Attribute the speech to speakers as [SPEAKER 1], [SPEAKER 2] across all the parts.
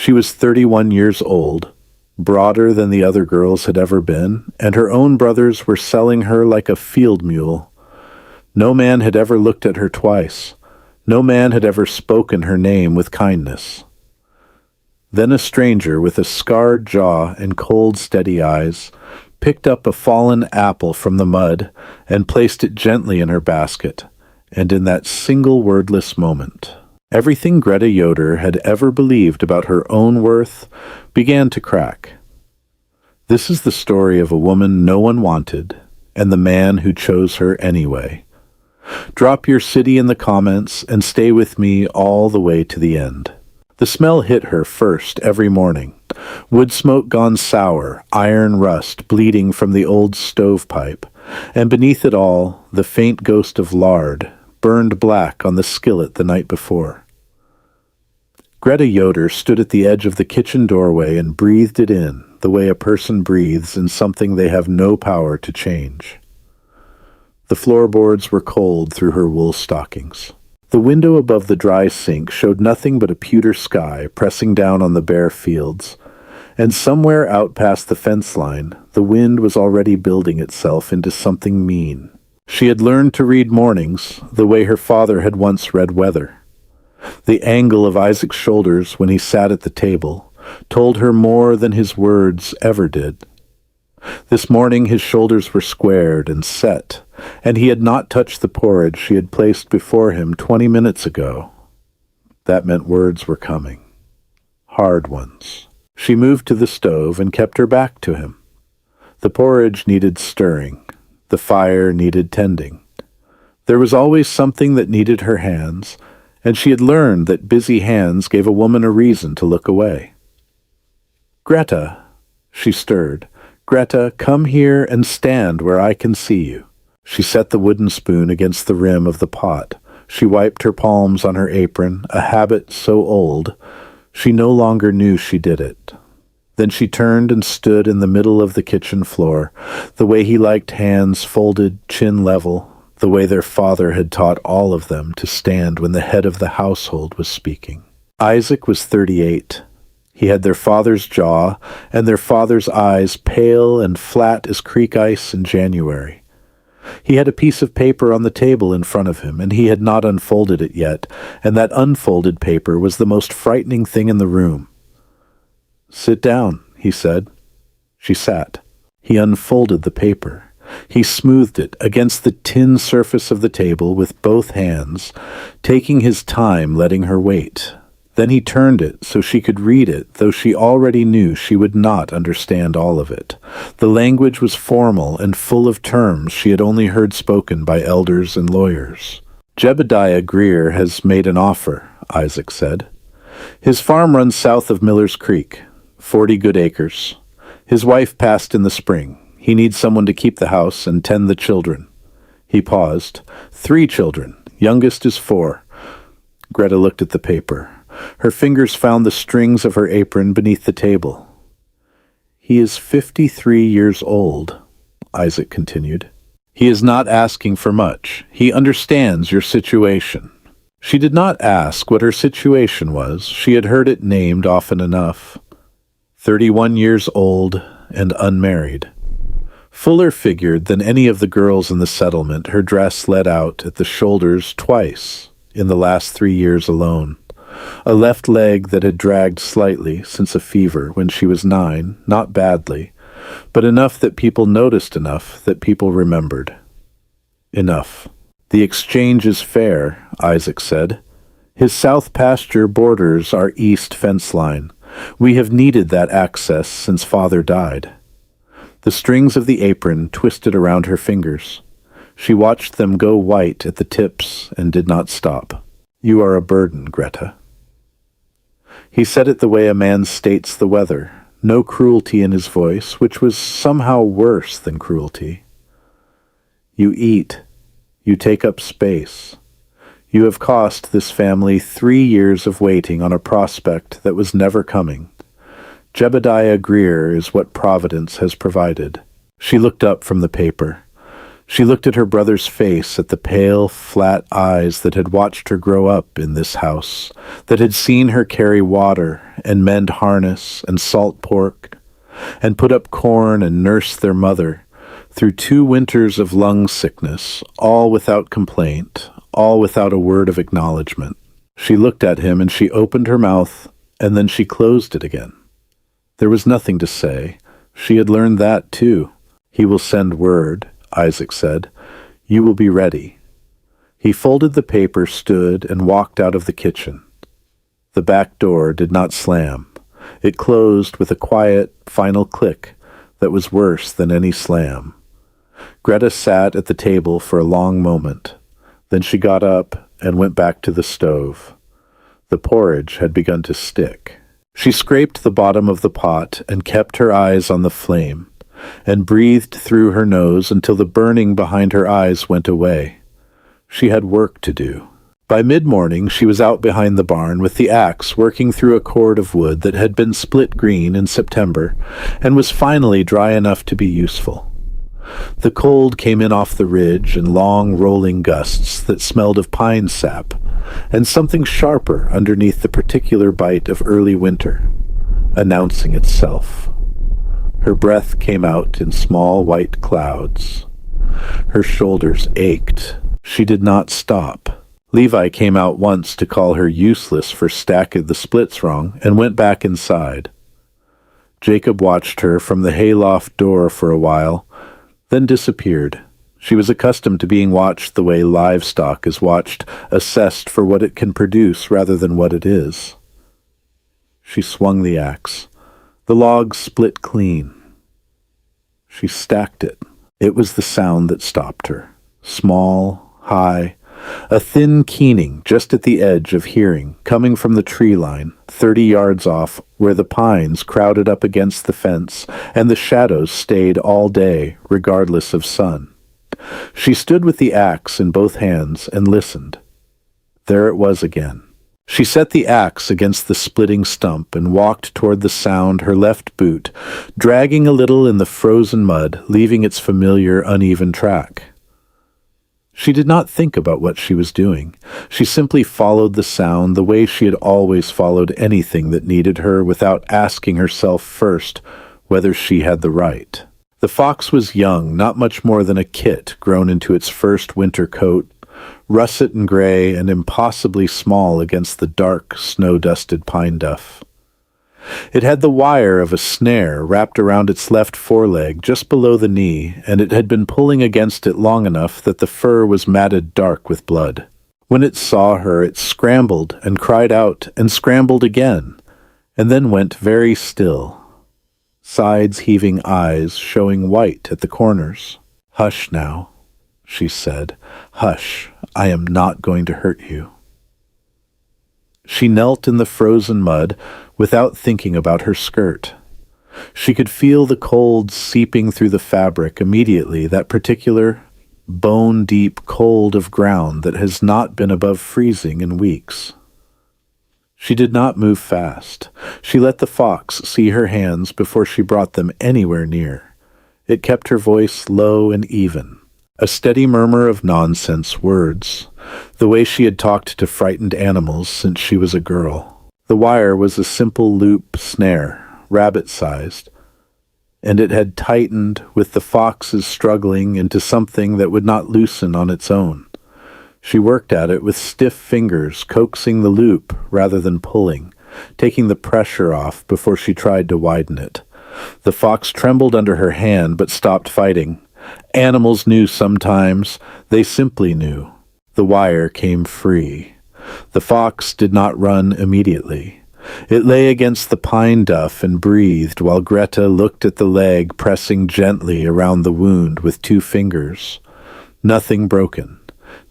[SPEAKER 1] She was 31 years old, broader than the other girls had ever been, and her own brothers were selling her like a field mule. No man had ever looked at her twice. No man had ever spoken her name with kindness. Then a stranger with a scarred jaw and cold, steady eyes picked up a fallen apple from the mud and placed it gently in her basket, and in that single wordless moment, everything Greta Yoder had ever believed about her own worth began to crack. This is the story of a woman no one wanted, and the man who chose her anyway. Drop your city in the comments and stay with me all the way to the end. The smell hit her first every morning. Wood smoke gone sour, iron rust bleeding from the old stovepipe, and beneath it all, the faint ghost of lard, burned black on the skillet the night before. Greta Yoder stood at the edge of the kitchen doorway and breathed it in, the way a person breathes in something they have no power to change. The floorboards were cold through her wool stockings. The window above the dry sink showed nothing but a pewter sky pressing down on the bare fields, and somewhere out past the fence line, the wind was already building itself into something mean. She had learned to read mornings the way her father had once read weather. The angle of Isaac's shoulders when he sat at the table told her more than his words ever did. This morning his shoulders were squared and set, and he had not touched the porridge she had placed before him 20 minutes ago. That meant words were coming. Hard ones. She moved to the stove and kept her back to him. The porridge needed stirring. The fire needed tending. There was always something that needed her hands, and she had learned that busy hands gave a woman a reason to look away. "Greta," she stirred. "Greta, come here and stand where I can see you." She set the wooden spoon against the rim of the pot. She wiped her palms on her apron, a habit so old, she no longer knew she did it. Then she turned and stood in the middle of the kitchen floor, the way he liked hands folded, chin level, the way their father had taught all of them to stand when the head of the household was speaking. Isaac was 38. He had their father's jaw, and their father's eyes pale and flat as creek ice in January. He had a piece of paper on the table in front of him, and he had not unfolded it yet, and that unfolded paper was the most frightening thing in the room. "Sit down," he said. She sat. He unfolded the paper. He smoothed it against the tin surface of the table with both hands, taking his time letting her wait. Then he turned it so she could read it, though she already knew she would not understand all of it. The language was formal and full of terms she had only heard spoken by elders and lawyers. "Jebediah Greer has made an offer," Isaac said. "His farm runs south of Miller's Creek, 40 good acres. His wife passed in the spring. He needs someone to keep the house and tend the children." He paused. 3 children. Youngest is 4. Greta looked at the paper. Her fingers found the strings of her apron beneath the table. "He is 53 years old," Isaac continued. "He is not asking for much. He understands your situation." She did not ask what her situation was. She had heard it named often enough. 31 years old and unmarried. Fuller figured than any of the girls in the settlement, her dress let out at the shoulders twice in the last 3 years alone. A left leg that had dragged slightly since a fever when she was 9, not badly, but enough that people noticed, enough that people remembered. Enough. "The exchange is fair," Isaac said. "His south pasture borders our east fence line. We have needed that access since Father died." The strings of the apron twisted around her fingers. She watched them go white at the tips and did not stop. "You are a burden, Greta." He said it the way a man states the weather, no cruelty in his voice, which was somehow worse than cruelty. "You eat. You take up space. You have cost this family 3 years of waiting on a prospect that was never coming. Jebediah Greer is what Providence has provided." She looked up from the paper. She looked at her brother's face, at the pale, flat eyes that had watched her grow up in this house, that had seen her carry water and mend harness and salt pork, and put up corn and nurse their mother, through 2 winters of lung sickness, all without complaint, all without a word of acknowledgement. She looked at him and she opened her mouth, and then she closed it again. There was nothing to say. She had learned that too. "He will send word," Isaac said. "You will be ready." He folded the paper, stood, and walked out of the kitchen. The back door did not slam. It closed with a quiet, final click that was worse than any slam. Greta sat at the table for a long moment. Then she got up and went back to the stove. The porridge had begun to stick. She scraped the bottom of the pot and kept her eyes on the flame, and breathed through her nose until the burning behind her eyes went away. She had work to do. By mid-morning she was out behind the barn with the axe, working through a cord of wood that had been split green in September and was finally dry enough to be useful. The cold came in off the ridge in long rolling gusts that smelled of pine sap, and something sharper underneath the particular bite of early winter, announcing itself. Her breath came out in small white clouds. Her shoulders ached. She did not stop. Levi came out once to call her useless for stacking the splits wrong and went back inside. Jacob watched her from the hayloft door for a while, then disappeared. She was accustomed to being watched the way livestock is watched, assessed for what it can produce rather than what it is. She swung the axe. The log split clean. She stacked it. It was the sound that stopped her. Small, high, a thin keening just at the edge of hearing, coming from the tree line, 30 yards off, where the pines crowded up against the fence and the shadows stayed all day, regardless of sun. She stood with the axe in both hands and listened. There it was again. She set the axe against the splitting stump and walked toward the sound, her left boot, dragging a little in the frozen mud, leaving its familiar uneven track. She did not think about what she was doing. She simply followed the sound the way she had always followed anything that needed her, without asking herself first whether she had the right. The fox was young, not much more than a kit grown into its first winter coat, russet and gray and impossibly small against the dark, snow-dusted pine duff. It had the wire of a snare wrapped around its left foreleg just below the knee, and it had been pulling against it long enough that the fur was matted dark with blood. When it saw her, it scrambled and cried out and scrambled again, and then went very still, sides heaving, eyes showing white at the corners. "Hush now," she said. "Hush, I am not going to hurt you." She knelt in the frozen mud without thinking about her skirt. She could feel the cold seeping through the fabric immediately, that particular bone-deep cold of ground that has not been above freezing in weeks. She did not move fast. She let the fox see her hands before she brought them anywhere near. It kept her voice low and even, a steady murmur of nonsense words, the way she had talked to frightened animals since she was a girl. The wire was a simple loop snare, rabbit-sized, and it had tightened with the fox's struggling into something that would not loosen on its own. She worked at it with stiff fingers, coaxing the loop rather than pulling, taking the pressure off before she tried to widen it. The fox trembled under her hand but stopped fighting. Animals knew sometimes. They simply knew. The wire came free. The fox did not run immediately. It lay against the pine duff and breathed while Greta looked at the leg pressing gently around the wound with 2 fingers. Nothing broken.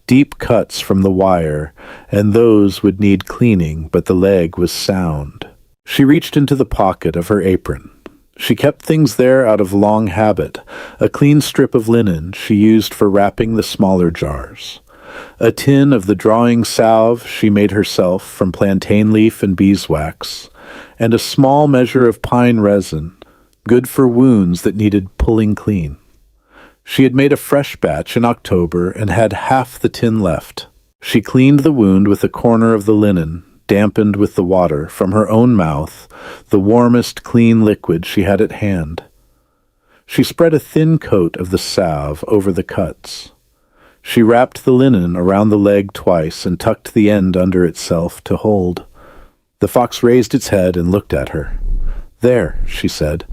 [SPEAKER 1] Deep cuts from the wire, and those would need cleaning, but the leg was sound. She reached into the pocket of her apron. She kept things there out of long habit, a clean strip of linen she used for wrapping the smaller jars. A tin of the drawing salve she made herself from plantain leaf and beeswax, and a small measure of pine resin, good for wounds that needed pulling clean. She had made a fresh batch in October and had half the tin left. She cleaned the wound with a corner of the linen, dampened with the water from her own mouth, the warmest clean liquid she had at hand. She spread a thin coat of the salve over the cuts. She wrapped the linen around the leg twice and tucked the end under itself to hold. The fox raised its head and looked at her. "There," she said.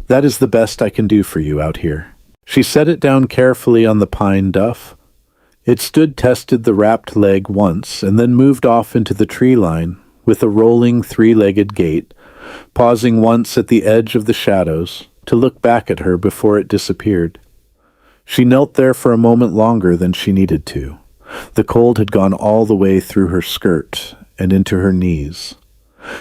[SPEAKER 1] "That is the best I can do for you out here." She set it down carefully on the pine duff. It stood tested the wrapped leg once and then moved off into the tree line with a rolling three-legged gait, pausing once at the edge of the shadows to look back at her before it disappeared. She knelt there for a moment longer than she needed to. The cold had gone all the way through her skirt and into her knees.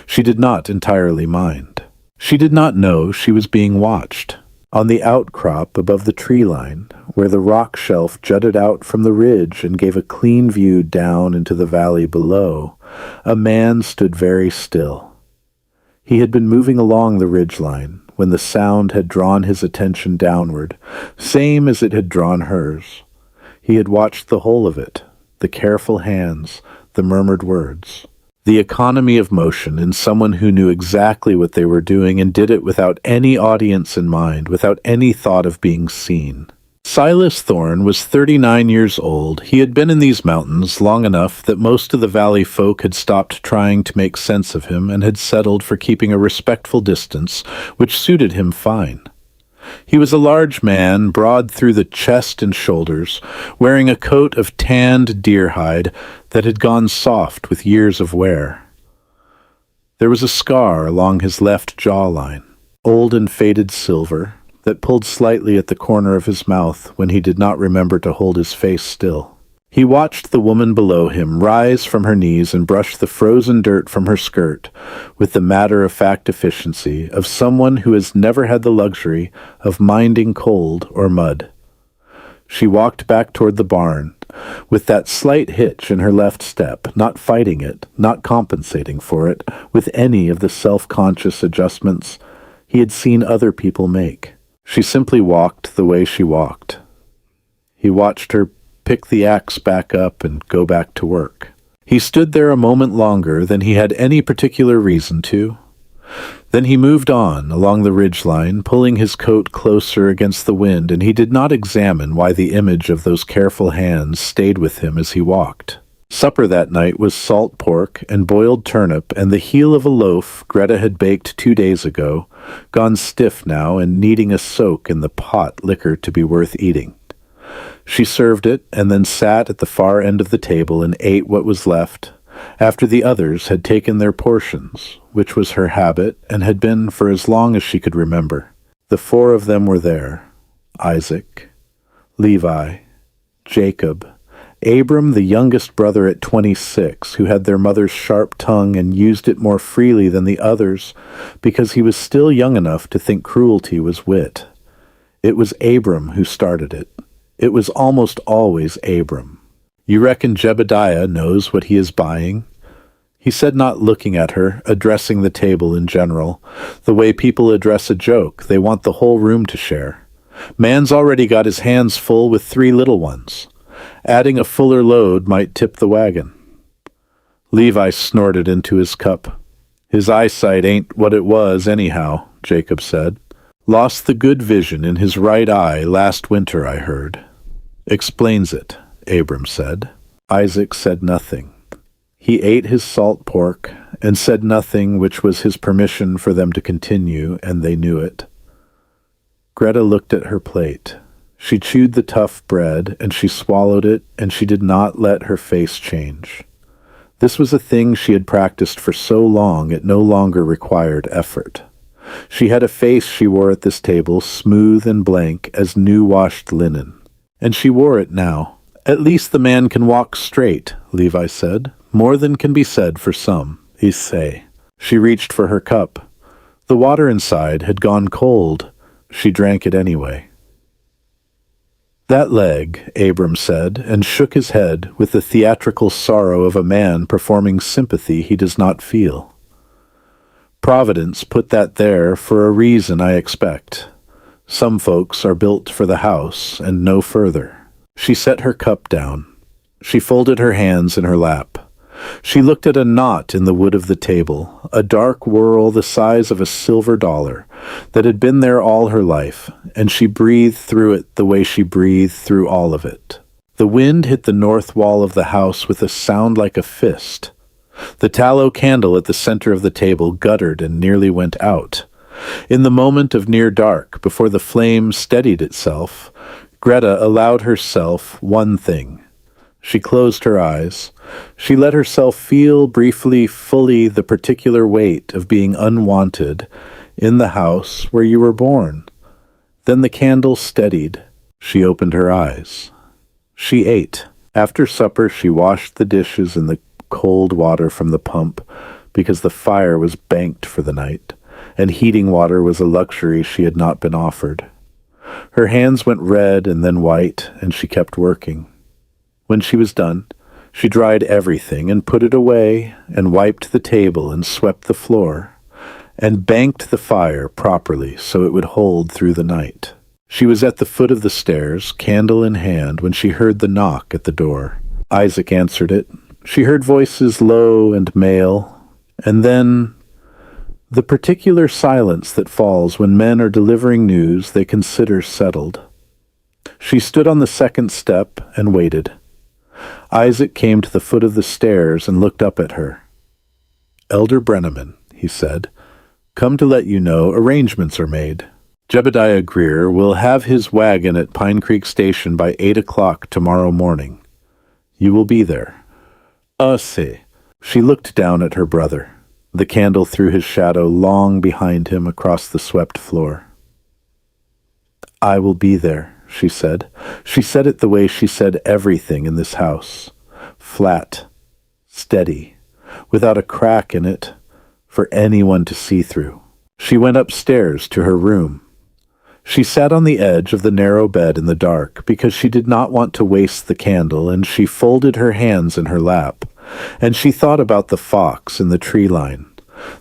[SPEAKER 1] She did not entirely mind. She did not know she was being watched. On the outcrop above the tree line, where the rock shelf jutted out from the ridge and gave a clean view down into the valley below, a man stood very still. He had been moving along the ridgeline when the sound had drawn his attention downward, same as it had drawn hers. He had watched the whole of it, the careful hands, the murmured words. The economy of motion in someone who knew exactly what they were doing and did it without any audience in mind, without any thought of being seen. Silas Thorne was 39 years old. He had been in these mountains long enough that most of the valley folk had stopped trying to make sense of him and had settled for keeping a respectful distance, which suited him fine. He was a large man, broad through the chest and shoulders, wearing a coat of tanned deer hide that had gone soft with years of wear. There was a scar along his left jawline, old and faded silver, that pulled slightly at the corner of his mouth when he did not remember to hold his face still. He watched the woman below him rise from her knees and brush the frozen dirt from her skirt with the matter-of-fact efficiency of someone who has never had the luxury of minding cold or mud. She walked back toward the barn, with that slight hitch in her left step, not fighting it, not compensating for it, with any of the self-conscious adjustments he had seen other people make. She simply walked the way she walked. He watched her pick the axe back up and go back to work. He stood there a moment longer than he had any particular reason to. Then he moved on along the ridgeline, pulling his coat closer against the wind, and he did not examine why the image of those careful hands stayed with him as he walked. Supper that night was salt pork and boiled turnip and the heel of a loaf Greta had baked 2 days ago, gone stiff now and needing a soak in the pot liquor to be worth eating. She served it and then sat at the far end of the table and ate what was left, after the others had taken their portions, which was her habit and had been for as long as she could remember. The 4 of them were there: Isaac, Levi, Jacob, Abram, the youngest brother at 26, who had their mother's sharp tongue and used it more freely than the others because he was still young enough to think cruelty was wit. It was Abram who started it. It was almost always Abram. "You reckon Jebediah knows what he is buying?" he said, not looking at her, addressing the table in general. The way people address a joke, they want the whole room to share. Man's already got his hands full with 3 little ones. Adding a fuller load might tip the wagon. Levi snorted into his cup. "His eyesight ain't what it was anyhow," Jacob said. "Lost the good vision in his right eye last winter, I heard." "Explains it," Abram said. Isaac said nothing. He ate his salt pork and said nothing, which was his permission for them to continue, and they knew it. Greta looked at her plate. She chewed the tough bread, and she swallowed it, and she did not let her face change. This was a thing she had practiced for so long it no longer required effort. She had a face she wore at this table, smooth and blank as new-washed linen. And she wore it now. "At least the man can walk straight," Levi said. "More than can be said for some, I say." She reached for her cup. The water inside had gone cold. She drank it anyway. "That leg," Abram said, and shook his head with the theatrical sorrow of a man performing sympathy he does not feel. "Providence put that there for a reason, I expect. Some folks are built for the house and no further. She set her cup down. She folded her hands in her lap. She looked at a knot in the wood of the table, a dark whorl the size of a silver dollar that had been there all her life, and she breathed through it the way she breathed through all of it. The wind hit the north wall of the house with a sound like a fist. The tallow candle at the center of the table guttered and nearly went out. In the moment of near dark, before the flame steadied itself, Greta allowed herself one thing. She closed her eyes. She let herself feel briefly, fully, the particular weight of being unwanted in the house where you were born. Then the candle steadied. She opened her eyes. She ate. After supper, she washed the dishes in the cold water from the pump because the fire was banked for the night, and heating water was a luxury she had not been offered. Her hands went red and then white, and she kept working. When she was done, she dried everything and put it away and wiped the table and swept the floor and banked the fire properly so it would hold through the night. She was at the foot of the stairs, candle in hand, when she heard the knock at the door. Isaac answered it. She heard voices low and male, and then the particular silence that falls when men are delivering news they consider settled. She stood on the second step and waited. Isaac came to the foot of the stairs and looked up at her. "Elder Brenneman," he said, "come to let you know arrangements are made. Jebediah Greer will have his wagon at Pine Creek Station by 8 o'clock tomorrow morning. You will be there." "See." She looked down at her brother. The candle threw his shadow long behind him across the swept floor. "I will be there," she said. She said it the way she said everything in this house. Flat, steady, without a crack in it for anyone to see through. She went upstairs to her room. She sat on the edge of the narrow bed in the dark because she did not want to waste the candle, and she folded her hands in her lap, and she thought about the fox in the tree line,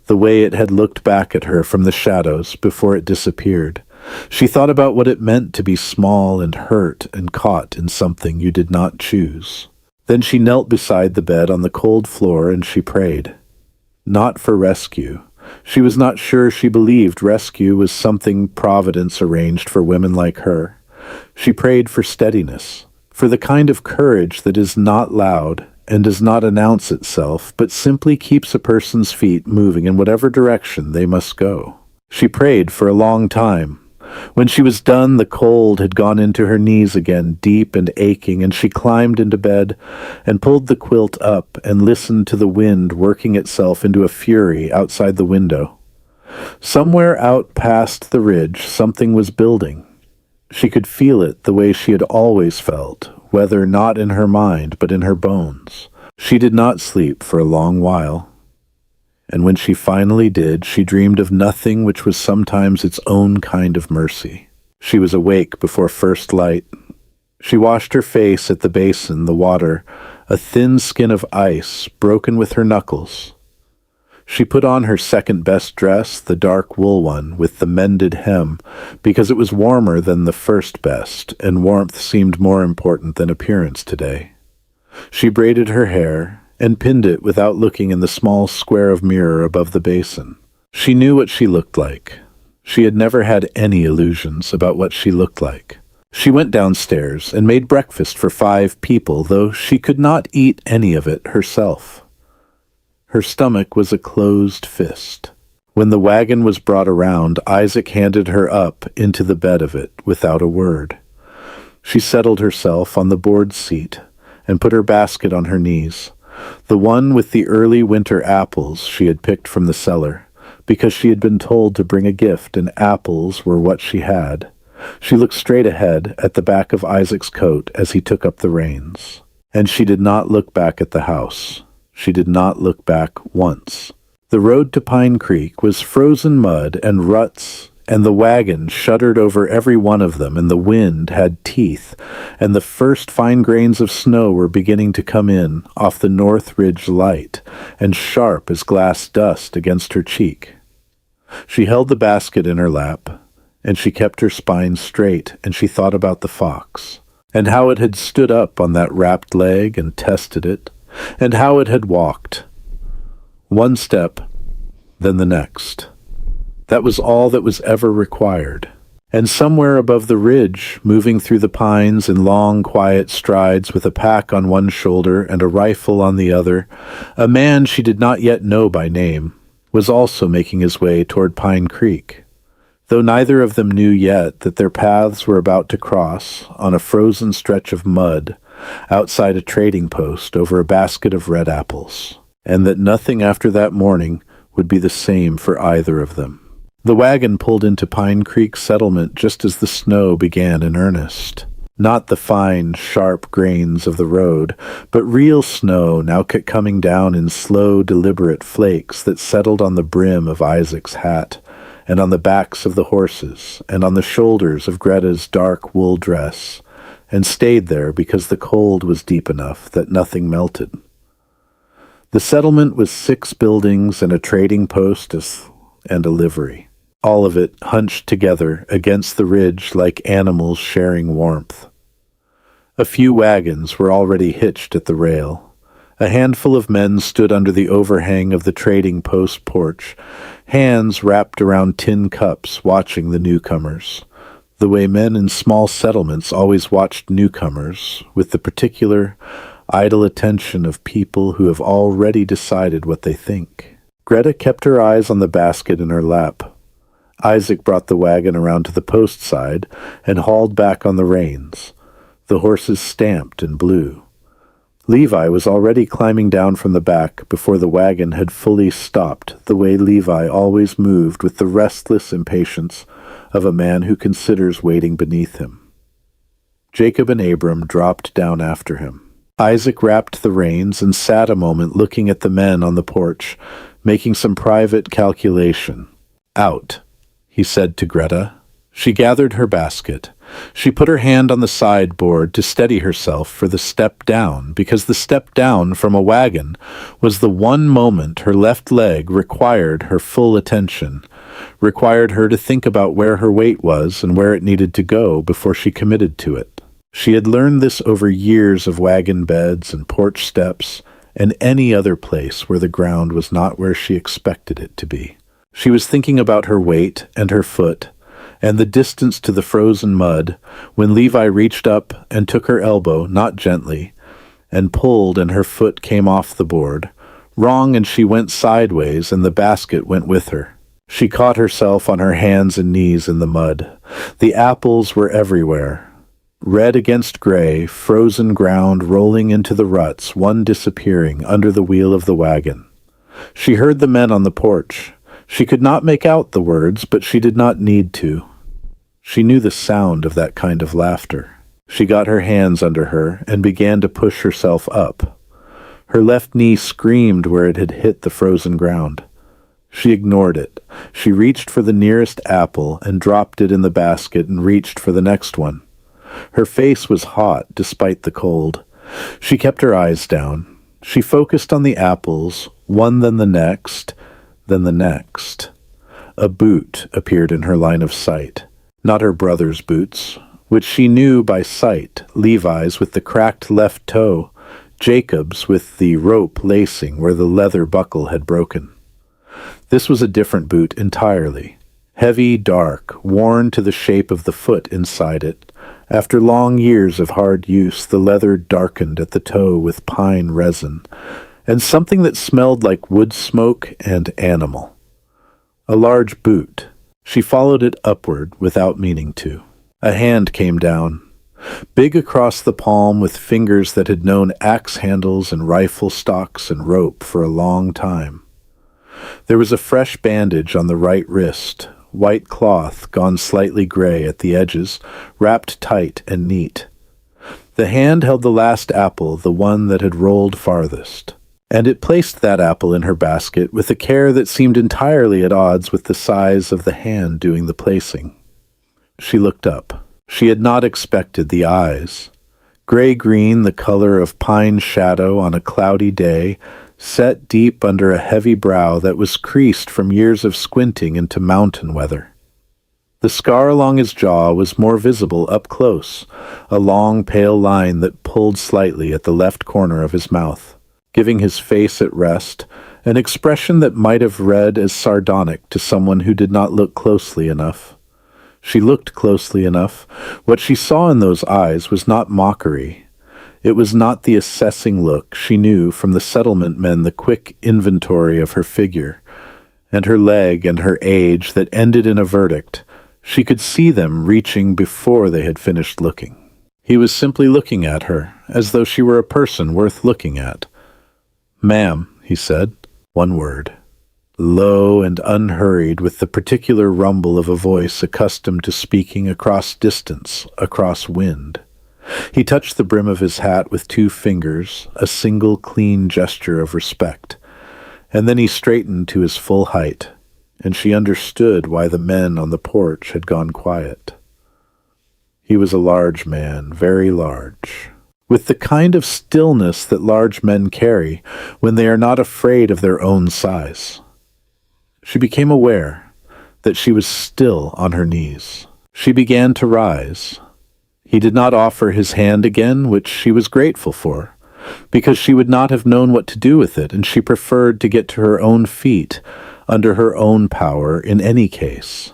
[SPEAKER 1] the way it had looked back at her from the shadows before it disappeared. She thought about what it meant to be small and hurt and caught in something you did not choose. Then she knelt beside the bed on the cold floor and she prayed. Not for rescue. She was not sure she believed rescue was something Providence arranged for women like her. She prayed for steadiness, for the kind of courage that is not loud and does not announce itself, but simply keeps a person's feet moving in whatever direction they must go. She prayed for a long time. When she was done, the cold had gone into her knees again, deep and aching, and she climbed into bed and pulled the quilt up and listened to the wind working itself into a fury outside the window. Somewhere out past the ridge, something was building. She could feel it the way she had always felt, whether not in her mind but in her bones. She did not sleep for a long while. And when she finally did, she dreamed of nothing which was sometimes its own kind of mercy. She was awake before first light. She washed her face at the basin, the water, a thin skin of ice, broken with her knuckles. She put on her second-best dress, the dark wool one, with the mended hem, because it was warmer than the first best, and warmth seemed more important than appearance today. She braided her hair and pinned it without looking in the small square of mirror above the basin. She knew what she looked like. She had never had any illusions about what she looked like. She went downstairs and made breakfast for 5 people, though she could not eat any of it herself. Her stomach was a closed fist. When the wagon was brought around, Isaac handed her up into the bed of it without a word. She settled herself on the board seat and put her basket on her knees, the one with the early winter apples she had picked from the cellar, because she had been told to bring a gift and apples were what she had. She looked straight ahead at the back of Isaac's coat as he took up the reins, and she did not look back at the house. She did not look back once. The road to Pine Creek was frozen mud and ruts, and the wagon shuddered over every one of them, and the wind had teeth, and the first fine grains of snow were beginning to come in off the North Ridge light, and sharp as glass dust against her cheek. She held the basket in her lap, and she kept her spine straight, and she thought about the fox, and how it had stood up on that wrapped leg and tested it, and how it had walked. One step, then the next. That was all that was ever required. And somewhere above the ridge, moving through the pines in long, quiet strides with a pack on one shoulder and a rifle on the other, a man she did not yet know by name was also making his way toward Pine Creek, though neither of them knew yet that their paths were about to cross on a frozen stretch of mud outside a trading post over a basket of red apples, and that nothing after that morning would be the same for either of them. The wagon pulled into Pine Creek settlement just as the snow began in earnest. Not the fine, sharp grains of the road, but real snow now kept coming down in slow, deliberate flakes that settled on the brim of Isaac's hat, and on the backs of the horses, and on the shoulders of Greta's dark wool dress, and stayed there because the cold was deep enough that nothing melted. The settlement was 6 buildings and a trading post and a livery. All of it hunched together against the ridge like animals sharing warmth. A few wagons were already hitched at the rail. A handful of men stood under the overhang of the trading post porch, hands wrapped around tin cups, watching the newcomers, the way men in small settlements always watched newcomers, with the particular, idle attention of people who have already decided what they think. Greta kept her eyes on the basket in her lap. Isaac brought the wagon around to the post side and hauled back on the reins. The horses stamped and blew. Levi was already climbing down from the back before the wagon had fully stopped, the way Levi always moved with the restless impatience of a man who considers waiting beneath him. Jacob and Abram dropped down after him. Isaac wrapped the reins and sat a moment looking at the men on the porch, making some private calculation. "Out," he said to Greta. She gathered her basket. She put her hand on the sideboard to steady herself for the step down, because the step down from a wagon was the one moment her left leg required her full attention, required her to think about where her weight was and where it needed to go before she committed to it. She had learned this over years of wagon beds and porch steps and any other place where the ground was not where she expected it to be. She was thinking about her weight and her foot and the distance to the frozen mud when Levi reached up and took her elbow, not gently, and pulled, and her foot came off the board. Wrong, and she went sideways, and the basket went with her. She caught herself on her hands and knees in the mud. The apples were everywhere. Red against gray, frozen ground rolling into the ruts, one disappearing under the wheel of the wagon. She heard the men on the porch. She could not make out the words, but she did not need to. She knew the sound of that kind of laughter. She got her hands under her and began to push herself up. Her left knee screamed where it had hit the frozen ground. She ignored it. She reached for the nearest apple and dropped it in the basket and reached for the next one. Her face was hot despite the cold. She kept her eyes down. She focused on the apples, one then the next, then the next. A boot appeared in her line of sight. Not her brother's boots, which she knew by sight, Levi's with the cracked left toe, Jacob's with the rope lacing where the leather buckle had broken. This was a different boot entirely. Heavy, dark, worn to the shape of the foot inside it. After long years of hard use, the leather darkened at the toe with pine resin, and something that smelled like wood smoke and animal. A large boot. She followed it upward without meaning to. A hand came down, big across the palm with fingers that had known axe handles and rifle stocks and rope for a long time. There was a fresh bandage on the right wrist, white cloth gone slightly gray at the edges, wrapped tight and neat. The hand held the last apple, the one that had rolled farthest, and it placed that apple in her basket with a care that seemed entirely at odds with the size of the hand doing the placing. She looked up. She had not expected the eyes. Gray-green, the color of pine shadow on a cloudy day, set deep under a heavy brow that was creased from years of squinting into mountain weather. The scar along his jaw was more visible up close, a long pale line that pulled slightly at the left corner of his mouth, giving his face at rest an expression that might have read as sardonic to someone who did not look closely enough. She looked closely enough. What she saw in those eyes was not mockery. It was not the assessing look she knew from the settlement men, the quick inventory of her figure, and her leg and her age that ended in a verdict. She could see them reaching before they had finished looking. He was simply looking at her, as though she were a person worth looking at. "Ma'am," he said, one word, low and unhurried, with the particular rumble of a voice accustomed to speaking across distance, across wind. He touched the brim of his hat with 2 fingers, a single clean gesture of respect, and then he straightened to his full height, and she understood why the men on the porch had gone quiet. He was a large man, very large, with the kind of stillness that large men carry when they are not afraid of their own size. She became aware that she was still on her knees. She began to rise. He did not offer his hand again, which she was grateful for, because she would not have known what to do with it, and she preferred to get to her own feet, under her own power in any case.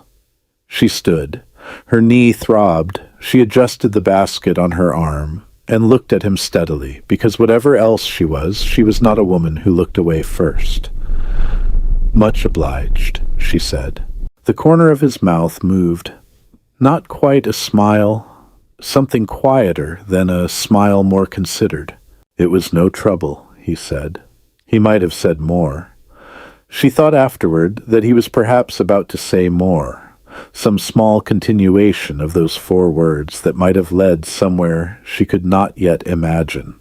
[SPEAKER 1] She stood. Her knee throbbed. She adjusted the basket on her arm and looked at him steadily, because whatever else she was not a woman who looked away first. "Much obliged," she said. The corner of his mouth moved. Not quite a smile, something quieter than a smile more considered. "It was no trouble," he said. He might have said more. She thought afterward that he was perhaps about to say more, some small continuation of those 4 words that might have led somewhere she could not yet imagine.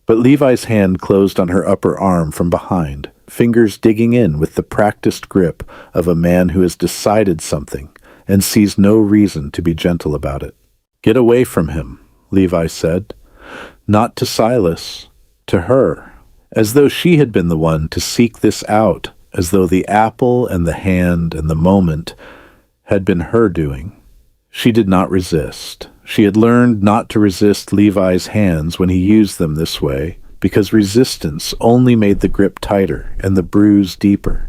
[SPEAKER 1] But Levi's hand closed on her upper arm from behind, fingers digging in with the practiced grip of a man who has decided something and sees no reason to be gentle about it. "Get away from him," Levi said. Not to Silas, to her, as though she had been the one to seek this out, as though the apple and the hand and the moment had been her doing. She did not resist. She had learned not to resist Levi's hands when he used them this way, because resistance only made the grip tighter and the bruise deeper.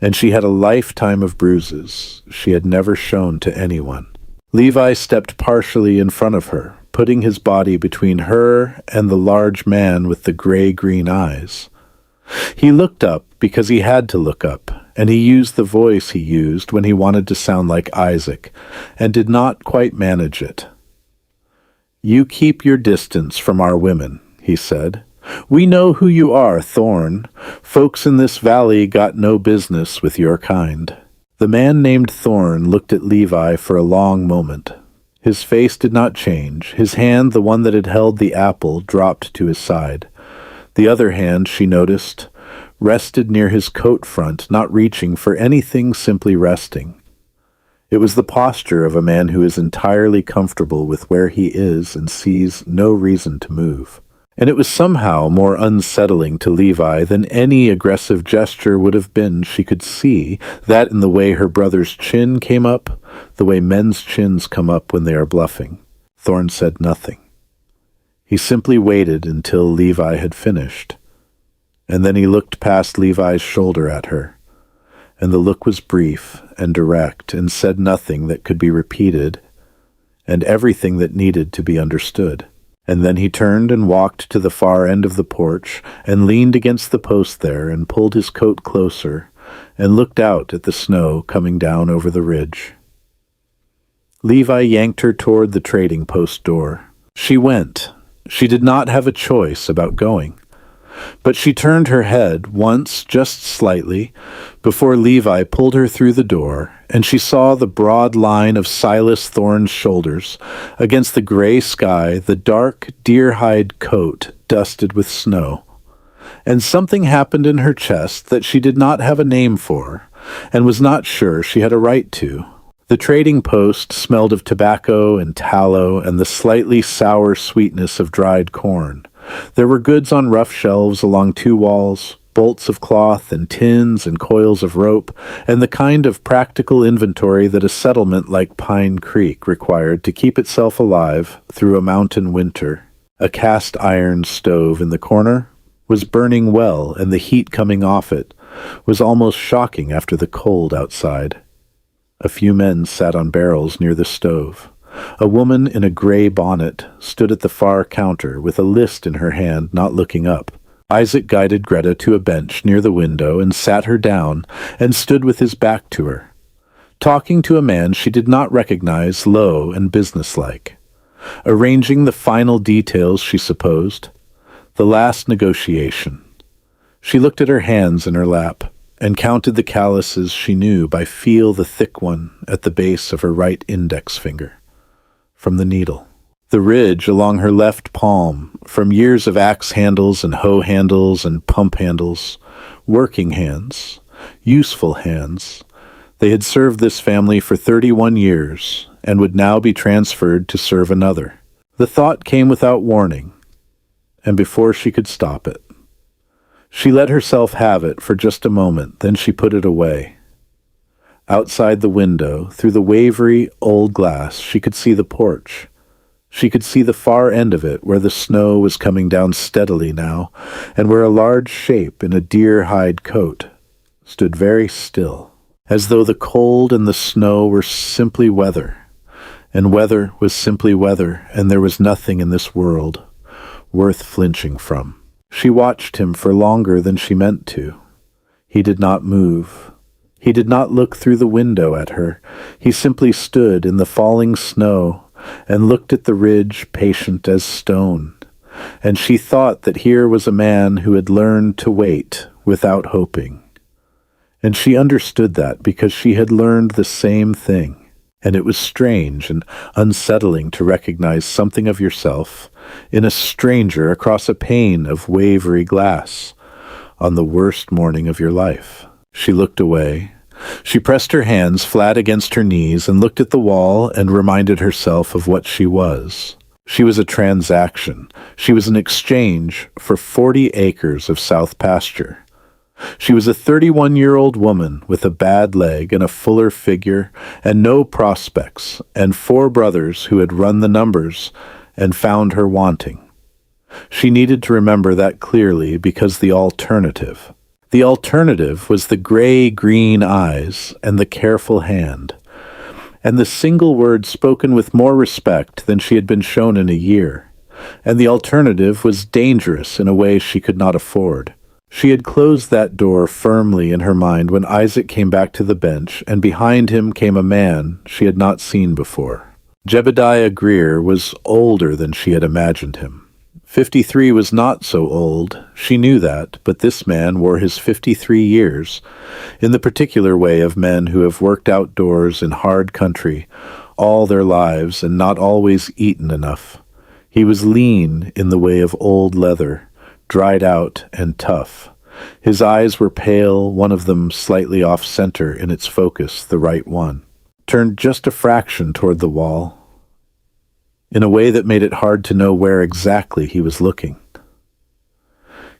[SPEAKER 1] And she had a lifetime of bruises she had never shown to anyone. Levi stepped partially in front of her, putting his body between her and the large man with the gray-green eyes. He looked up because he had to look up, and he used the voice he used when he wanted to sound like Isaac, and did not quite manage it. "You keep your distance from our women," he said. "We know who you are, Thorn. Folks in this valley got no business with your kind." The man named Thorn looked at Levi for a long moment. His face did not change. His hand, the one that had held the apple, dropped to his side. The other hand, she noticed, rested near his coat front, not reaching for anything, simply resting. It was the posture of a man who is entirely comfortable with where he is and sees no reason to move. And it was somehow more unsettling to Levi than any aggressive gesture would have been. She could see that in the way her brother's chin came up, the way men's chins come up when they are bluffing. Thorn said nothing. He simply waited until Levi had finished, and then he looked past Levi's shoulder at her, and the look was brief and direct and said nothing that could be repeated, and everything that needed to be understood. And then he turned and walked to the far end of the porch and leaned against the post there and pulled his coat closer and looked out at the snow coming down over the ridge. Levi yanked her toward the trading post door. She went. She did not have a choice about going. But she turned her head once, just slightly, before Levi pulled her through the door, and she saw the broad line of Silas Thorn's shoulders against the gray sky, the dark deer-hide coat dusted with snow. And something happened in her chest that she did not have a name for, and was not sure she had a right to. The trading post smelled of tobacco and tallow and the slightly sour sweetness of dried corn. There were goods on rough shelves along 2 walls, bolts of cloth and tins and coils of rope, and the kind of practical inventory that a settlement like Pine Creek required to keep itself alive through a mountain winter. A cast iron stove in the corner was burning well, and the heat coming off it was almost shocking after the cold outside. A few men sat on barrels near the stove. A woman in a gray bonnet stood at the far counter with a list in her hand, not looking up. Isaac guided Greta to a bench near the window and sat her down and stood with his back to her, talking to a man she did not recognize, low and businesslike. Arranging the final details, she supposed. The last negotiation. She looked at her hands in her lap and counted the calluses she knew by feel the thick one at the base of her right index finger. From the needle. The ridge along her left palm, from years of axe handles and hoe handles and pump handles. Working hands. Useful hands. They had served this family for 31 years and would now be transferred to serve another. The thought came without warning, and before she could stop it. She let herself have it for just a moment, then she put it away. Outside the window, through the wavery old glass, she could see the porch. She could see the far end of it, where the snow was coming down steadily now, and where a large shape in a deer-hide coat stood very still, as though the cold and the snow were simply weather, and weather was simply weather, and there was nothing in this world worth flinching from. She watched him for longer than she meant to. He did not move. He did not look through the window at her. He simply stood in the falling snow and looked at the ridge, patient as stone. And she thought that here was a man who had learned to wait without hoping. And she understood that because she had learned the same thing. And it was strange and unsettling to recognize something of yourself in a stranger across a pane of wavery glass on the worst morning of your life. She looked away. She pressed her hands flat against her knees and looked at the wall and reminded herself of what she was. She was a transaction. She was an exchange for 40 acres of south pasture. She was a 31-year-old woman with a bad leg and a fuller figure and no prospects, and 4 brothers who had run the numbers and found her wanting. She needed to remember that clearly because the alternative was the gray-green eyes and the careful hand, and the single word spoken with more respect than she had been shown in a year, and the alternative was dangerous in a way she could not afford. She had closed that door firmly in her mind when Isaac came back to the bench, and behind him came a man she had not seen before. Jebediah Greer was older than she had imagined him. 53 was not so old, she knew that, but this man wore his 53 years in the particular way of men who have worked outdoors in hard country all their lives and not always eaten enough. He was lean in the way of old leather, dried out and tough. His eyes were pale, one of them slightly off-center in its focus, the right one, turned just a fraction toward the wall, in a way that made it hard to know where exactly he was looking.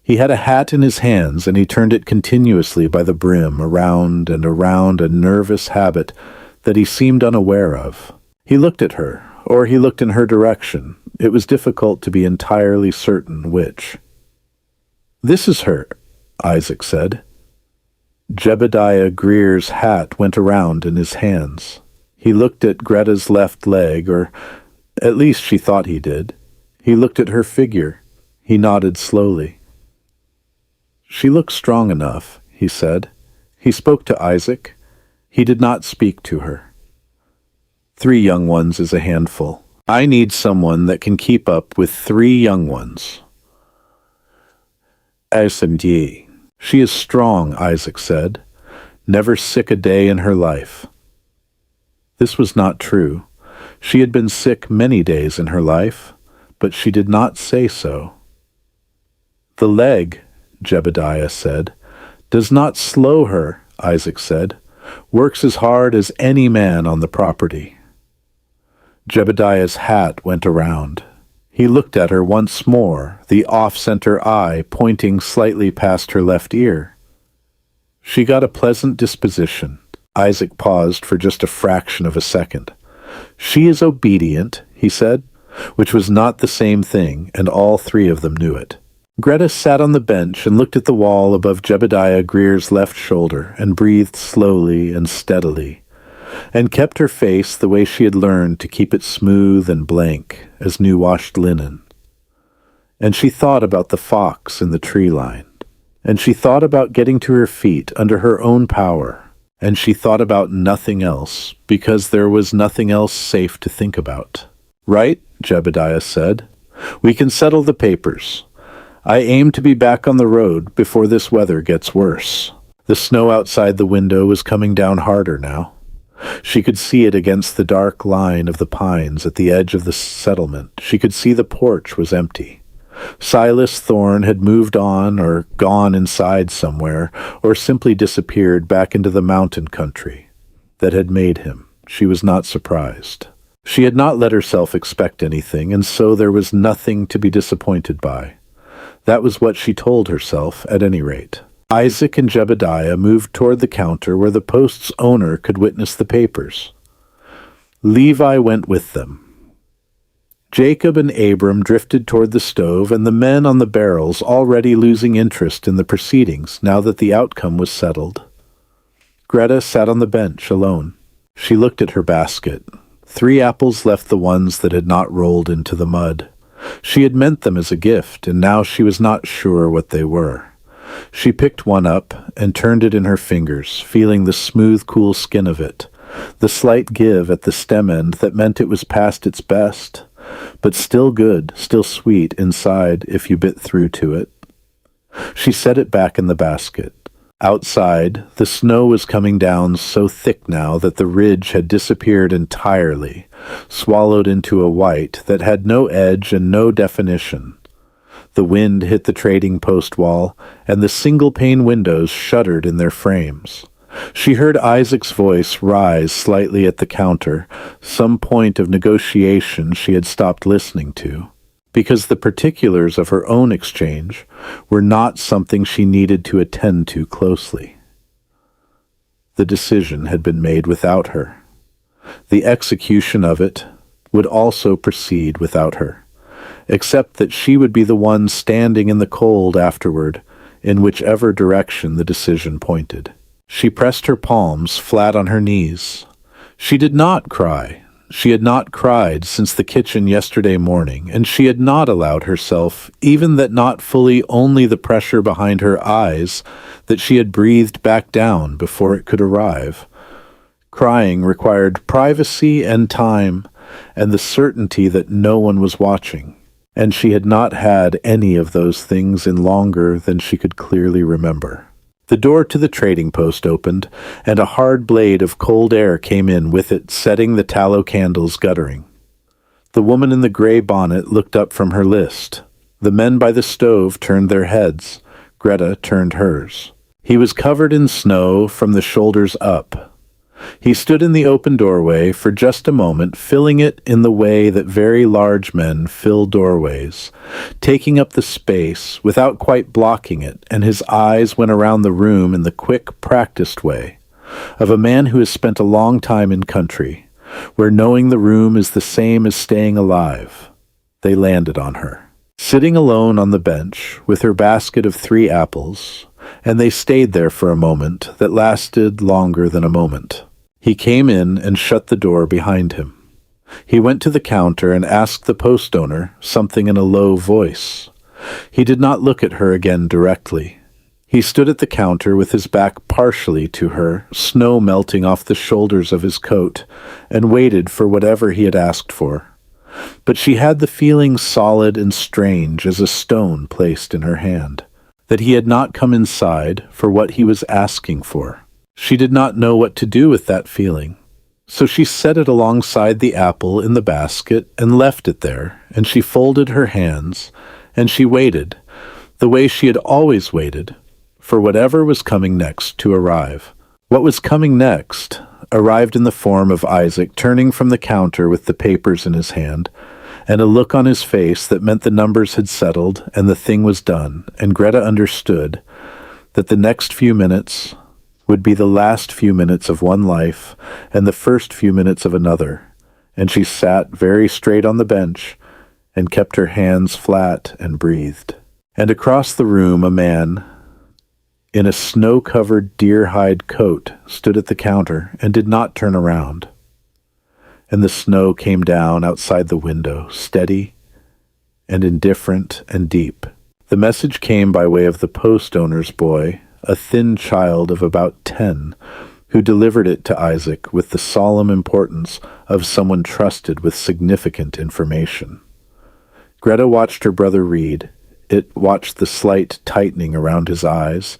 [SPEAKER 1] He had a hat in his hands, and he turned it continuously by the brim, around and around, a nervous habit that he seemed unaware of. He looked at her, or he looked in her direction. It was difficult to be entirely certain which. "This is her," Isaac said. Jebediah Greer's hat went around in his hands. He looked at Greta's left leg, or at least she thought he did. He looked at her figure. He nodded slowly. "She looks strong enough," he said. He spoke to Isaac. He did not speak to her. 3 young ones is a handful. I need someone that can keep up with 3 young ones. SMD. She is strong, Isaac said. Never sick a day in her life. This was not true. She had been sick many days in her life, but she did not say so. "The leg," Jebediah said, "does not slow her," Isaac said. "Works as hard as any man on the property." Jebediah's hat went around. He looked at her once more, the off-center eye pointing slightly past her left ear. She got a pleasant disposition. Isaac paused for just a fraction of a second. She is obedient, he said, which was not the same thing, and all three of them knew it. Greta sat on the bench and looked at the wall above Jebediah Greer's left shoulder and breathed slowly and steadily, and kept her face the way she had learned to keep it smooth and blank as new-washed linen. And she thought about the fox in the tree line, and she thought about getting to her feet under her own power, and she thought about nothing else, because there was nothing else safe to think about. "Right," Jebediah said. "We can settle the papers. I aim to be back on the road before this weather gets worse." The snow outside the window was coming down harder now. She could see it against the dark line of the pines at the edge of the settlement. She could see the porch was empty. Silas Thorne had moved on or gone inside somewhere, or simply disappeared back into the mountain country that had made him. She was not surprised. She had not let herself expect anything, and so there was nothing to be disappointed by. That was what she told herself, at any rate. Isaac and Jebediah moved toward the counter where the Post's owner could witness the papers. Levi went with them. Jacob and Abram drifted toward the stove, and the men on the barrels already losing interest in the proceedings now that the outcome was settled. Greta sat on the bench alone. She looked at her basket. 3 apples left, the ones that had not rolled into the mud. She had meant them as a gift, and now she was not sure what they were. She picked one up and turned it in her fingers, feeling the smooth, cool skin of it, the slight give at the stem end that meant it was past its best, but still good, still sweet inside if you bit through to it. She set it back in the basket. Outside, the snow was coming down so thick now that the ridge had disappeared entirely, swallowed into a white that had no edge and no definition. The wind hit the trading post wall, and the single-pane windows shuddered in their frames. She heard Isaac's voice rise slightly at the counter, some point of negotiation she had stopped listening to, because the particulars of her own exchange were not something she needed to attend to closely. The decision had been made without her. The execution of it would also proceed without her, except that she would be the one standing in the cold afterward, in whichever direction the decision pointed. She pressed her palms flat on her knees. She did not cry. She had not cried since the kitchen yesterday morning, and she had not allowed herself, even that not fully only the pressure behind her eyes that she had breathed back down before it could arrive. Crying required privacy and time, and the certainty that no one was watching, and she had not had any of those things in longer than she could clearly remember. The door to the trading post opened, and a hard blade of cold air came in with it, setting the tallow candles guttering. The woman in the gray bonnet looked up from her list. The men by the stove turned their heads. Greta turned hers. He was covered in snow from the shoulders up. He stood in the open doorway for just a moment, filling it in the way that very large men fill doorways, taking up the space without quite blocking it, and his eyes went around the room in the quick, practiced way of a man who has spent a long time in country, where knowing the room is the same as staying alive. They landed on her, sitting alone on the bench with her basket of 3 apples, and they stayed there for a moment that lasted longer than a moment. He came in and shut the door behind him. He went to the counter and asked the post owner something in a low voice. He did not look at her again directly. He stood at the counter with his back partially to her, snow melting off the shoulders of his coat, and waited for whatever he had asked for. But she had the feeling solid and strange as a stone placed in her hand, that he had not come inside for what he was asking for. She did not know what to do with that feeling, so she set it alongside the apple in the basket and left it there, and she folded her hands, and she waited, the way she had always waited, for whatever was coming next to arrive. What was coming next arrived in the form of Isaac turning from the counter with the papers in his hand, and a look on his face that meant the numbers had settled and the thing was done, and Greta understood that the next few minutes would be the last few minutes of one life and the first few minutes of another, and she sat very straight on the bench and kept her hands flat and breathed. And across the room a man in a snow-covered deer-hide coat stood at the counter and did not turn around. And the snow came down outside the window, steady and indifferent and deep. The message came by way of the post owner's boy, a thin child of about 10, who delivered it to Isaac with the solemn importance of someone trusted with significant information. Greta watched her brother read. It watched the slight tightening around his eyes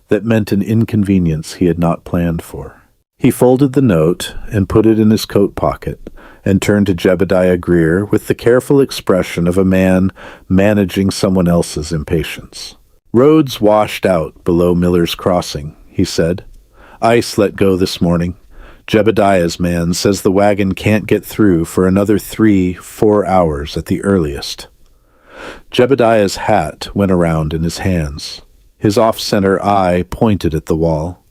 [SPEAKER 1] that meant an inconvenience he had not planned for. He folded the note and put it in his coat pocket and turned to Jebediah Greer with the careful expression of a man managing someone else's impatience. "Roads washed out below Miller's Crossing," he said. "Ice let go this morning. Jebediah's man says the wagon can't get through for another 3-4 hours at the earliest." Jebediah's hat went around in his hands. His off-center eye pointed at the wall.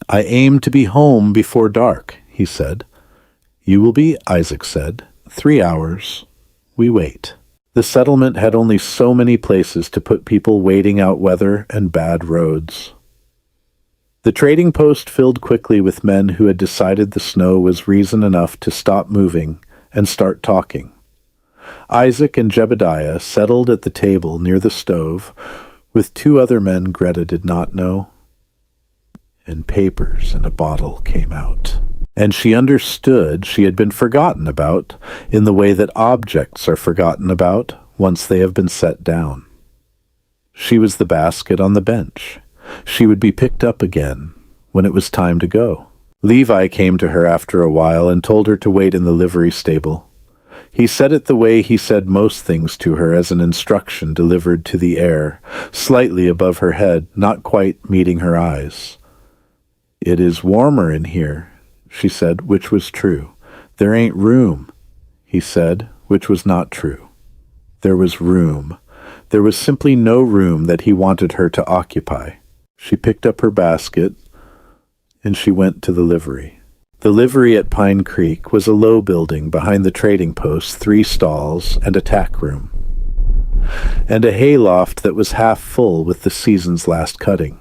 [SPEAKER 1] "I aim to be home before dark," he said. "You will be," Isaac said. 3 hours. We wait." The settlement had only so many places to put people waiting out weather and bad roads. The trading post filled quickly with men who had decided the snow was reason enough to stop moving and start talking. Isaac and Jebediah settled at the table near the stove with 2 other men Greta did not know, and papers and a bottle came out. And she understood she had been forgotten about in the way that objects are forgotten about once they have been set down. She was the basket on the bench. She would be picked up again when it was time to go. Levi came to her after a while and told her to wait in the livery stable. He said it the way he said most things to her, as an instruction delivered to the air, slightly above her head, not quite meeting her eyes. "It is warmer in here," she said, which was true. "There ain't room," he said, which was not true. There was room. There was simply no room that he wanted her to occupy. She picked up her basket, and she went to the livery. The livery at Pine Creek was a low building behind the trading post, 3 stalls and a tack room, and a hayloft that was half full with the season's last cutting.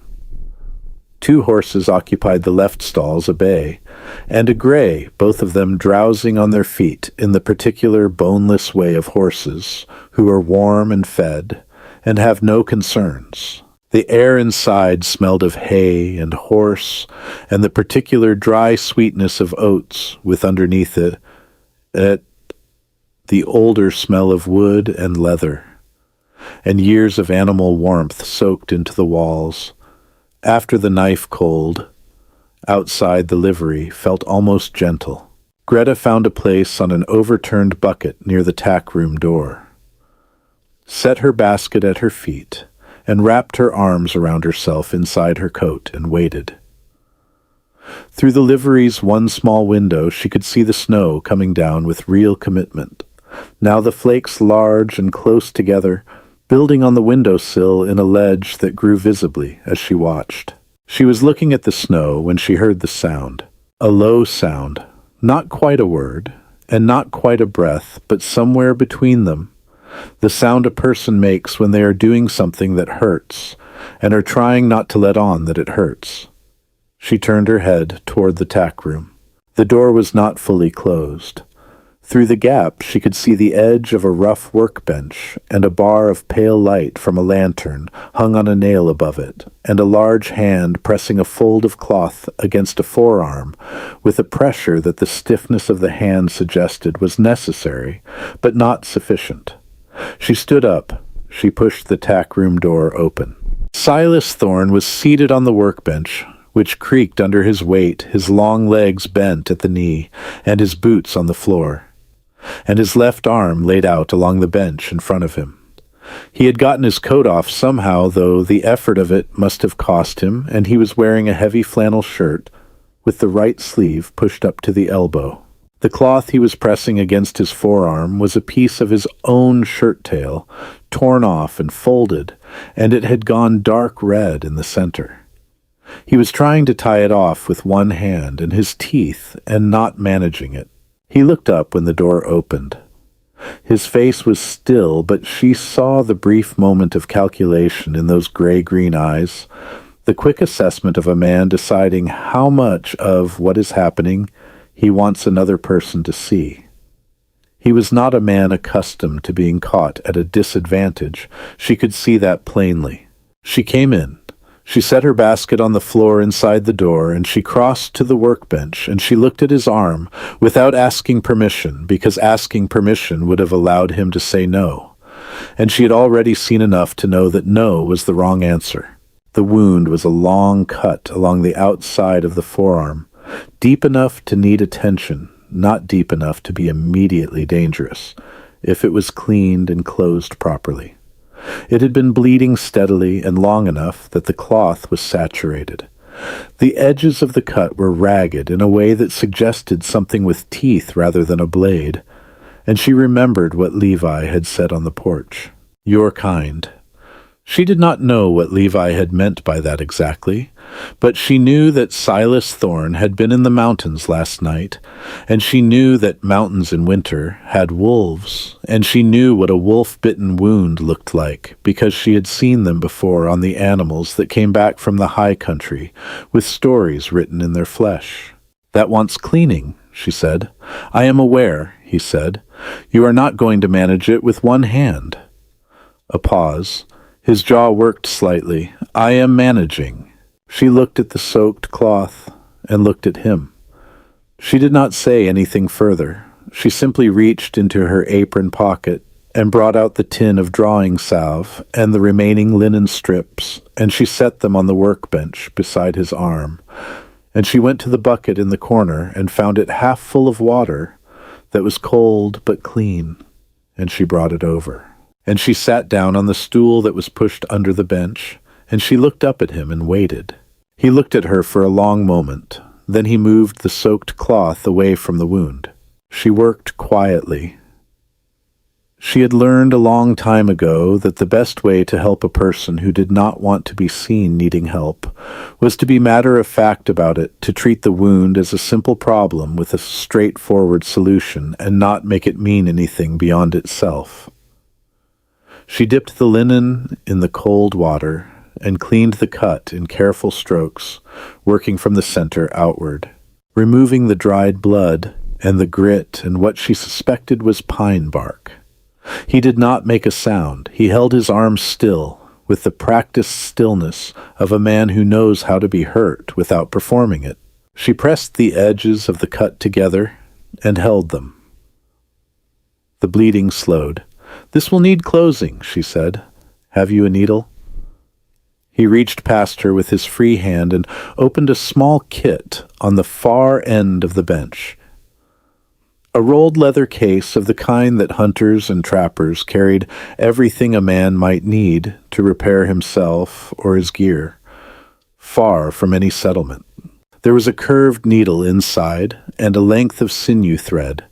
[SPEAKER 1] 2 horses occupied the left stalls, a bay, and a gray, both of them drowsing on their feet in the particular boneless way of horses, who are warm and fed, and have no concerns. The air inside smelled of hay and horse, and the particular dry sweetness of oats, with underneath it the older smell of wood and leather, and years of animal warmth soaked into the walls. After the knife cold, outside the livery, felt almost gentle. Greta found a place on an overturned bucket near the tack room door, set her basket at her feet, and wrapped her arms around herself inside her coat and waited. Through the livery's one small window she could see the snow coming down with real commitment, now the flakes large and close together, building on the windowsill in a ledge that grew visibly as she watched. She was looking at the snow when she heard the sound, a low sound, not quite a word, and not quite a breath, but somewhere between them. The sound a person makes when they are doing something that hurts, and are trying not to let on that it hurts. She turned her head toward the tack room. The door was not fully closed. Through the gap she could see the edge of a rough workbench, and a bar of pale light from a lantern hung on a nail above it, and a large hand pressing a fold of cloth against a forearm, with a pressure that the stiffness of the hand suggested was necessary, but not sufficient. She stood up. She pushed the tack room door open. Silas Thorne was seated on the workbench, which creaked under his weight, his long legs bent at the knee, and his boots on the floor, and his left arm laid out along the bench in front of him. He had gotten his coat off somehow, though the effort of it must have cost him, and he was wearing a heavy flannel shirt with the right sleeve pushed up to the elbow. The cloth he was pressing against his forearm was a piece of his own shirt tail, torn off and folded, and it had gone dark red in the center. He was trying to tie it off with one hand in his teeth and not managing it. He looked up when the door opened. His face was still, but she saw the brief moment of calculation in those gray-green eyes, the quick assessment of a man deciding how much of what is happening he wants another person to see. He was not a man accustomed to being caught at a disadvantage. She could see that plainly. She came in. She set her basket on the floor inside the door, and she crossed to the workbench, and she looked at his arm without asking permission, because asking permission would have allowed him to say no. And she had already seen enough to know that no was the wrong answer. The wound was a long cut along the outside of the forearm, deep enough to need attention, not deep enough to be immediately dangerous, if it was cleaned and closed properly. It had been bleeding steadily and long enough that the cloth was saturated. The edges of the cut were ragged in a way that suggested something with teeth rather than a blade, and she remembered what Levi had said on the porch. "Your kind." She did not know what Levi had meant by that exactly, but she knew that Silas Thorne had been in the mountains last night, and she knew that mountains in winter had wolves, and she knew what a wolf-bitten wound looked like, because she had seen them before on the animals that came back from the high country, with stories written in their flesh. "That wants cleaning," she said. "I am aware," he said. "You are not going to manage it with one hand." A pause. His jaw worked slightly. "I am managing." She looked at the soaked cloth and looked at him. She did not say anything further. She simply reached into her apron pocket and brought out the tin of drawing salve and the remaining linen strips, and she set them on the workbench beside his arm. And she went to the bucket in the corner and found it half full of water that was cold but clean, and she brought it over. And she sat down on the stool that was pushed under the bench, and she looked up at him and waited. He looked at her for a long moment. Then he moved the soaked cloth away from the wound. She worked quietly. She had learned a long time ago that the best way to help a person who did not want to be seen needing help was to be matter-of-fact about it, to treat the wound as a simple problem with a straightforward solution and not make it mean anything beyond itself. She dipped the linen in the cold water and cleaned the cut in careful strokes, working from the center outward, removing the dried blood and the grit and what she suspected was pine bark. He did not make a sound. He held his arm still, with the practiced stillness of a man who knows how to be hurt without performing it. She pressed the edges of the cut together and held them. The bleeding slowed. "This will need closing," she said. "Have you a needle?" He reached past her with his free hand and opened a small kit on the far end of the bench. A rolled leather case of the kind that hunters and trappers carried everything a man might need to repair himself or his gear, far from any settlement. There was a curved needle inside and a length of sinew thread.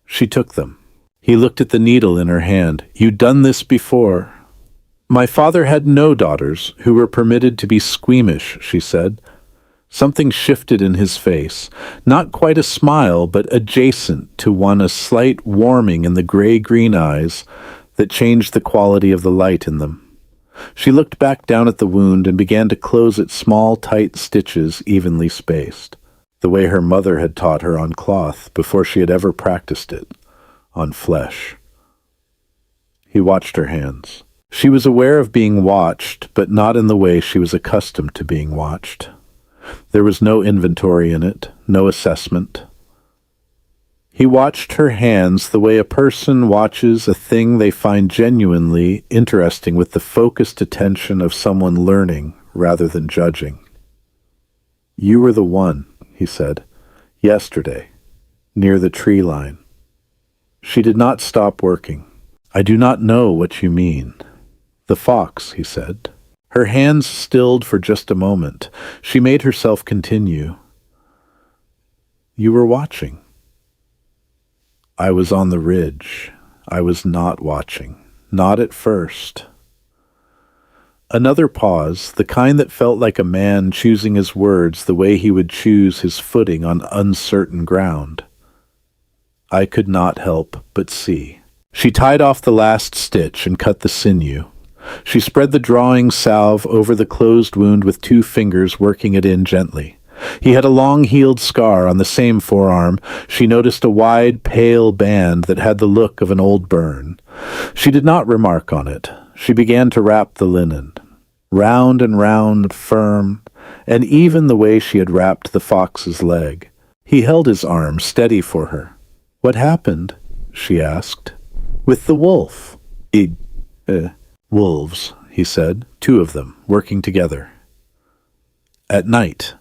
[SPEAKER 1] She took them. He looked at the needle in her hand. "You'd done this before." "My father had no daughters who were permitted to be squeamish," she said. Something shifted in his face, not quite a smile, but adjacent to one, a slight warming in the gray-green eyes that changed the quality of the light in them. She looked back down at the wound and began to close its small, tight stitches evenly spaced, the way her mother had taught her on cloth before she had ever practiced it on flesh. He watched her hands. She was aware of being watched, but not in the way she was accustomed to being watched. There was no inventory in it, no assessment. He watched her hands the way a person watches a thing they find genuinely interesting, with the focused attention of someone learning rather than judging. "You were the one," he said, "yesterday, near the tree line." She did not stop working. "I do not know what you mean." "The fox," he said. Her hands stilled for just a moment. She made herself continue. "You were watching." I was on the ridge. I was not watching. Not at first. Another pause, the kind that felt like a man choosing his words the way he would choose his footing on uncertain ground. I could not help but see. She tied off the last stitch and cut the sinew. She spread the drawing salve over the closed wound with 2 fingers, working it in gently. He had a long-healed scar on the same forearm. She noticed a wide, pale band that had the look of an old burn. She did not remark on it. She began to wrap the linen. Round and round, firm, and even the way she had wrapped the fox's leg. He held his arm steady for her. "What happened?" she asked. "With the wolf." Wolves, he said, 2 of them, working together. At night.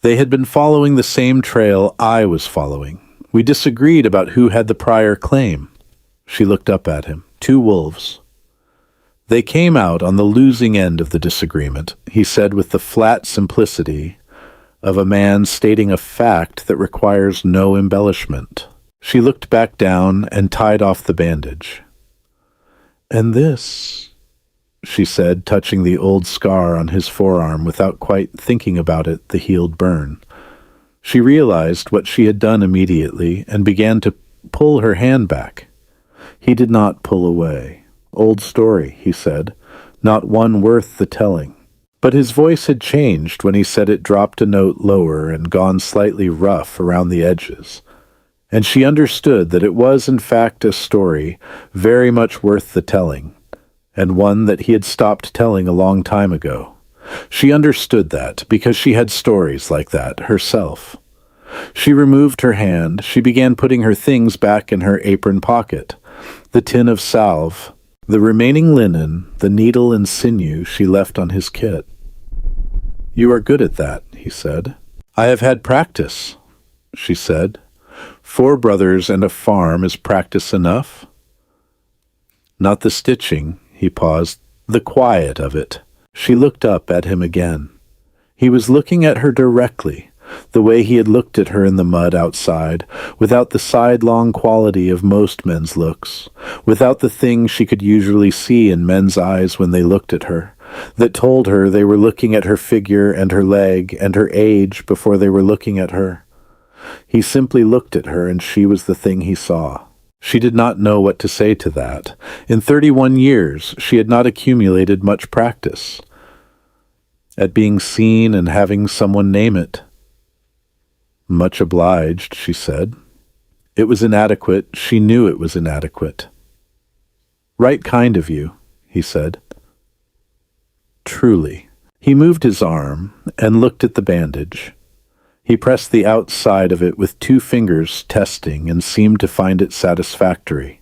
[SPEAKER 1] They had been following the same trail I was following. We disagreed about who had the prior claim. She looked up at him. 2 wolves. They came out on the losing end of the disagreement, he said with the flat simplicity of a man stating a fact that requires no embellishment. She looked back down and tied off the bandage. "And this," she said, touching the old scar on his forearm without quite thinking about it, the healed burn. She realized what she had done immediately and began to pull her hand back. He did not pull away. "Old story," he said, "not one worth the telling." But his voice had changed when he said it, dropped a note lower and gone slightly rough around the edges. And she understood that it was in fact a story very much worth the telling, and one that he had stopped telling a long time ago. She understood that because she had stories like that herself. She removed her hand. She began putting her things back in her apron pocket. The tin of salve, the remaining linen, the needle and sinew she left on his kit. "You are good at that," he said. "I have had practice," she said. 4 brothers and a farm is practice enough?" "Not the stitching," he paused, "the quiet of it." She looked up at him again. He was looking at her directly, the way he had looked at her in the mud outside, without the sidelong quality of most men's looks, without the thing she could usually see in men's eyes when they looked at her, that told her they were looking at her figure and her leg and her age before they were looking at her. He simply looked at her, and she was the thing he saw. She did not know what to say to that. In 31 years, she had not accumulated much practice at being seen and having someone name it. "Much obliged," she said. It was inadequate. She knew it was inadequate. "Right kind of you," he said. "Truly." He moved his arm and looked at the bandage. He pressed the outside of it with 2 fingers, testing, and seemed to find it satisfactory.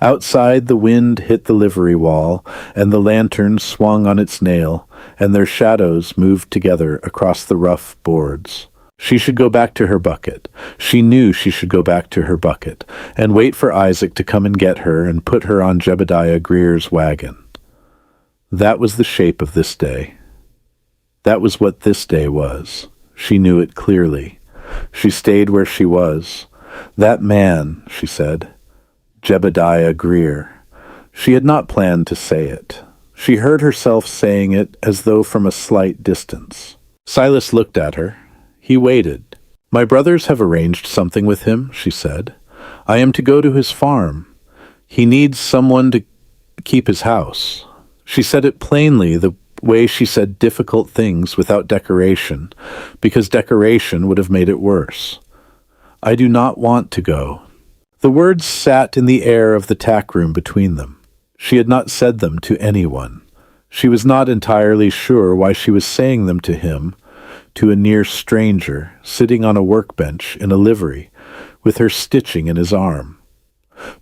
[SPEAKER 1] Outside, the wind hit the livery wall, and the lantern swung on its nail, and their shadows moved together across the rough boards. She should go back to her bucket. She knew she should go back to her bucket, and wait for Isaac to come and get her and put her on Jebediah Greer's wagon. That was the shape of this day. That was what this day was. She knew it clearly. She stayed where she was. That man, she said. Jebediah Greer. She had not planned to say it. She heard herself saying it as though from a slight distance. Silas looked at her. He waited. "My brothers have arranged something with him," she said. "I am to go to his farm. He needs someone to keep his house." She said it plainly, the way she said difficult things without decoration, because decoration would have made it worse. "I do not want to go." The words sat in the air of the tack room between them. She had not said them to anyone. She was not entirely sure why she was saying them to him, to a near stranger, sitting on a workbench in a livery, with her stitching in his arm.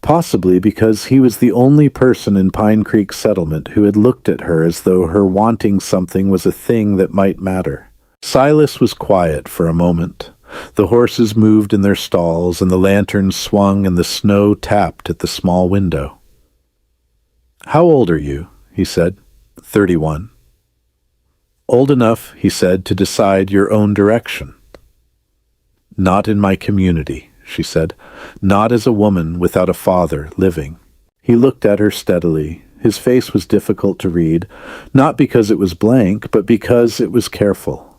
[SPEAKER 1] Possibly because he was the only person in Pine Creek settlement who had looked at her as though her wanting something was a thing that might matter. Silas was quiet for a moment. The horses moved in their stalls, and the lantern swung, and the snow tapped at the small window. "How old are you?" he said. 31. "Old enough," he said, "to decide your own direction." "Not in my community," she said. Not as a woman without a father living. He looked at her steadily. His face was difficult to read, not because it was blank, but because it was careful.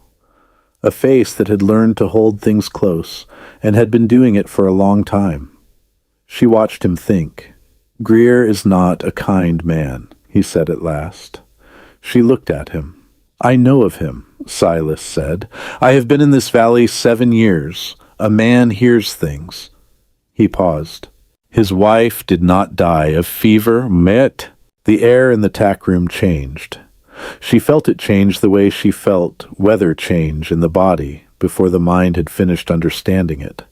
[SPEAKER 1] A face that had learned to hold things close, and had been doing it for a long time. She watched him think. Greer is not a kind man, he said at last. She looked at him. I know of him, Silas said. I have been in this valley 7 years. A man hears things. He paused. His wife did not die of fever, met. The air in the tack room changed. She felt it change the way she felt weather change in the body before the mind had finished understanding it.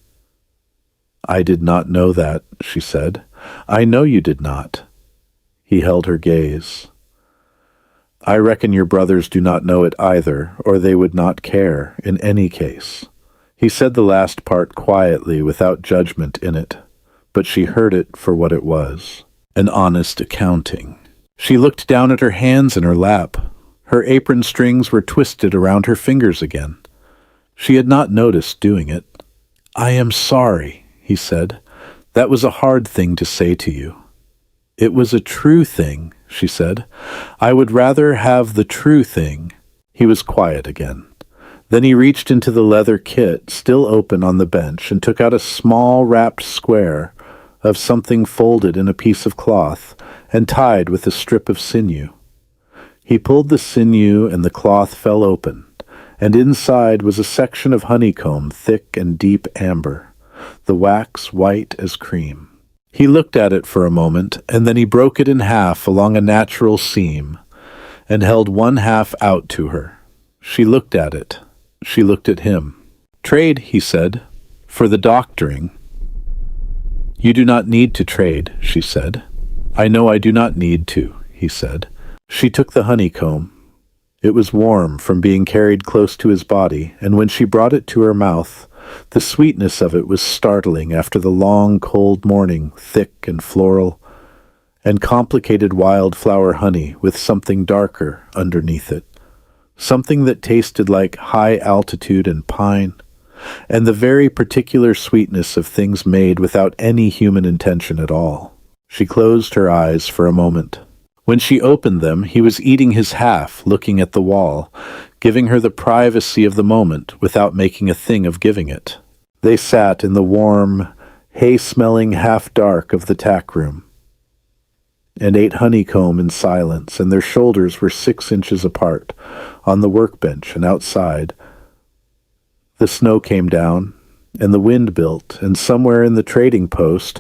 [SPEAKER 1] I did not know that, she said. I know you did not. He held her gaze. I reckon your brothers do not know it either, or they would not care, in any case. He said the last part quietly, without judgment in it, but she heard it for what it was, an honest accounting. She looked down at her hands in her lap. Her apron strings were twisted around her fingers again. She had not noticed doing it. I am sorry, he said. That was a hard thing to say to you. It was a true thing, she said. I would rather have the true thing. He was quiet again. Then he reached into the leather kit, still open on the bench, and took out a small wrapped square of something folded in a piece of cloth and tied with a strip of sinew. He pulled the sinew and the cloth fell open, and inside was a section of honeycomb, thick and deep amber, the wax white as cream. He looked at it for a moment, and then he broke it in half along a natural seam, and held one half out to her. She looked at it. She looked at him. Trade, he said, for the doctoring. You do not need to trade, she said. I know I do not need to, he said. She took the honeycomb. It was warm from being carried close to his body, and when she brought it to her mouth, the sweetness of it was startling after the long, cold morning, thick and floral, and complicated wildflower honey with something darker underneath it, something that tasted like high altitude and pine, and the very particular sweetness of things made without any human intention at all. She closed her eyes for a moment. When she opened them, he was eating his half, looking at the wall, giving her the privacy of the moment without making a thing of giving it. They sat in the warm, hay-smelling half-dark of the tack room, and ate honeycomb in silence, and their shoulders were 6 inches apart, on the workbench and outside. The snow came down, and the wind built, and somewhere in the trading post,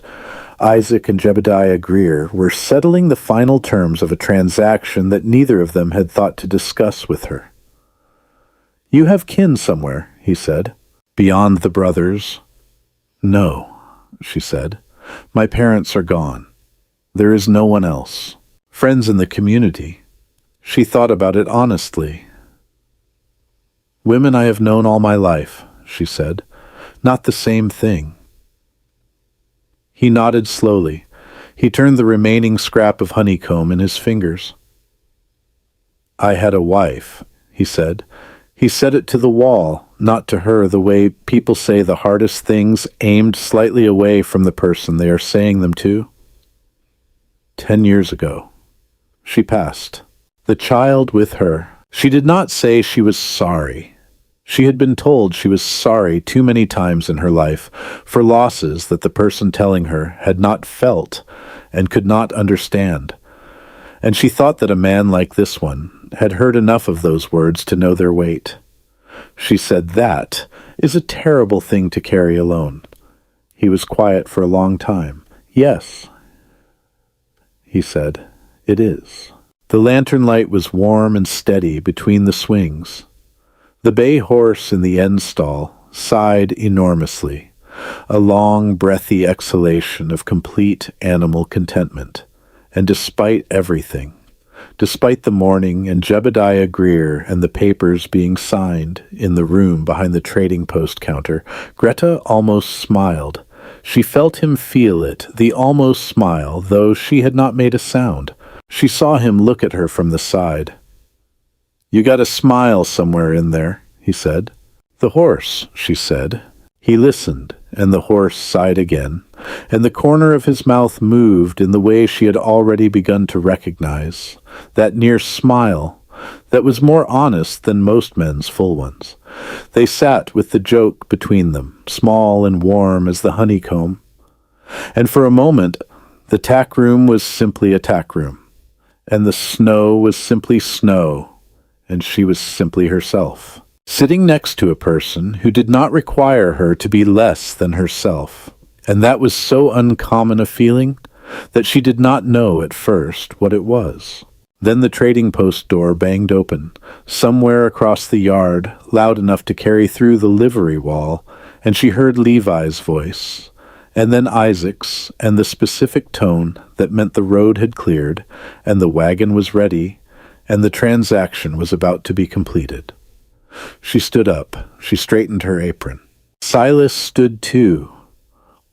[SPEAKER 1] Isaac and Jebediah Greer were settling the final terms of a transaction that neither of them had thought to discuss with her. You have kin somewhere, he said. Beyond the brothers? No, she said. My parents are gone. There is no one else. Friends in the community. She thought about it honestly. Women I have known all my life, she said. Not the same thing. He nodded slowly. He turned the remaining scrap of honeycomb in his fingers. I had a wife, he said. He said it to the wall, not to her, the way people say the hardest things aimed slightly away from the person they are saying them to. 10 years ago. She passed. The child with her. She did not say she was sorry. She had been told she was sorry too many times in her life for losses that the person telling her had not felt and could not understand. And she thought that a man like this one had heard enough of those words to know their weight. She said, that is a terrible thing to carry alone. He was quiet for a long time. Yes, he said, it is. The lantern light was warm and steady between the swings. The bay horse in the end stall sighed enormously, a long, breathy exhalation of complete animal contentment. And despite everything, despite the morning and Jebediah Greer and the papers being signed in the room behind the trading post counter, Greta almost smiled. She felt him feel it, the almost smile, though she had not made a sound. She saw him look at her from the side. You got a smile somewhere in there, he said. The horse, she said. He listened, and the horse sighed again, and the corner of his mouth moved in the way she had already begun to recognize, that near smile that was more honest than most men's full ones. They sat with the joke between them, small and warm as the honeycomb, and for a moment the tack room was simply a tack room, and the snow was simply snow, and she was simply herself, sitting next to a person who did not require her to be less than herself. And that was so uncommon a feeling that she did not know at first what it was. Then the trading post door banged open, somewhere across the yard, loud enough to carry through the livery wall, and she heard Levi's voice, and then Isaac's, and the specific tone that meant the road had cleared, and the wagon was ready, and the transaction was about to be completed. She stood up. She straightened her apron. Silas stood too,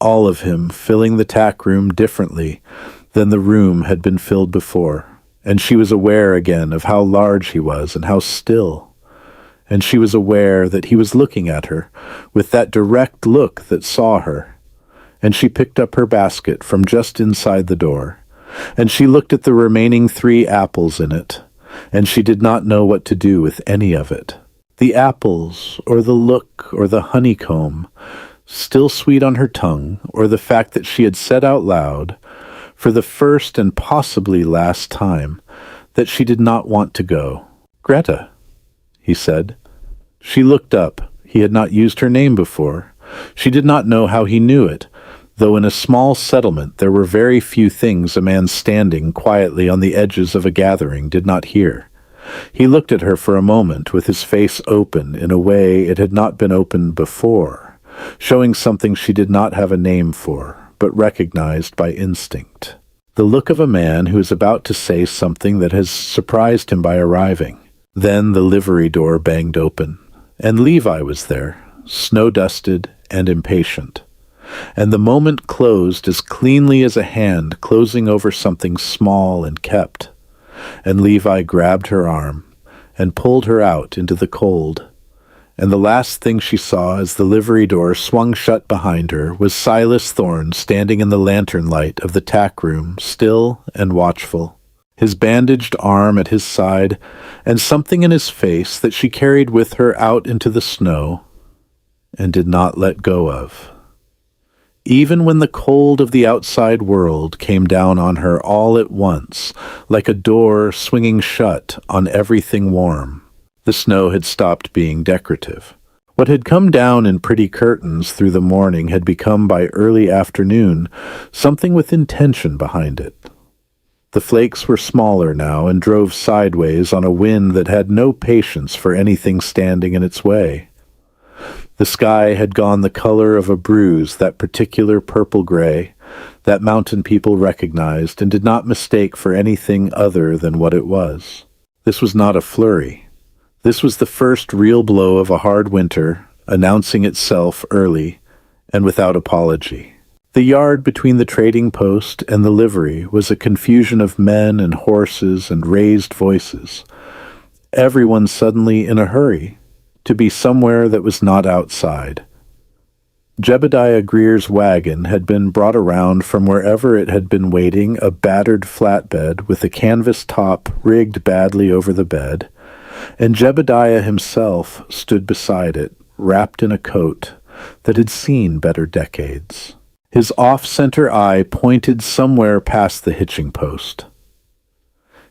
[SPEAKER 1] all of him filling the tack room differently than the room had been filled before, and she was aware again of how large he was and how still, and she was aware that he was looking at her with that direct look that saw her, and she picked up her basket from just inside the door, and she looked at the remaining 3 apples in it, and she did not know what to do with any of it. The apples, or the look, or the honeycomb, still sweet on her tongue, or the fact that she had said out loud, for the first and possibly last time, that she did not want to go. "Greta," he said. She looked up. He had not used her name before. She did not know how he knew it, though in a small settlement there were very few things a man standing quietly on the edges of a gathering did not hear. He looked at her for a moment with his face open in a way it had not been opened before, showing something she did not have a name for, but recognized by instinct. The look of a man who is about to say something that has surprised him by arriving. Then the livery door banged open, and Levi was there, snow-dusted and impatient. And the moment closed as cleanly as a hand closing over something small and kept. And Levi grabbed her arm and pulled her out into the cold. And the last thing she saw as the livery door swung shut behind her was Silas Thorne standing in the lantern light of the tack room, still and watchful, his bandaged arm at his side, and something in his face that she carried with her out into the snow and did not let go of. Even when the cold of the outside world came down on her all at once, like a door swinging shut on everything warm, the snow had stopped being decorative. What had come down in pretty curtains through the morning had become by early afternoon something with intention behind it. The flakes were smaller now and drove sideways on a wind that had no patience for anything standing in its way. The sky had gone the color of a bruise, that particular purple-gray, that mountain people recognized and did not mistake for anything other than what it was. This was not a flurry. This was the first real blow of a hard winter, announcing itself early and without apology. The yard between the trading post and the livery was a confusion of men and horses and raised voices. Everyone suddenly in a hurry to be somewhere that was not outside. Jebediah Greer's wagon had been brought around from wherever it had been waiting, a battered flatbed with a canvas top rigged badly over the bed, and Jebediah himself stood beside it, wrapped in a coat that had seen better decades. His off-center eye pointed somewhere past the hitching post.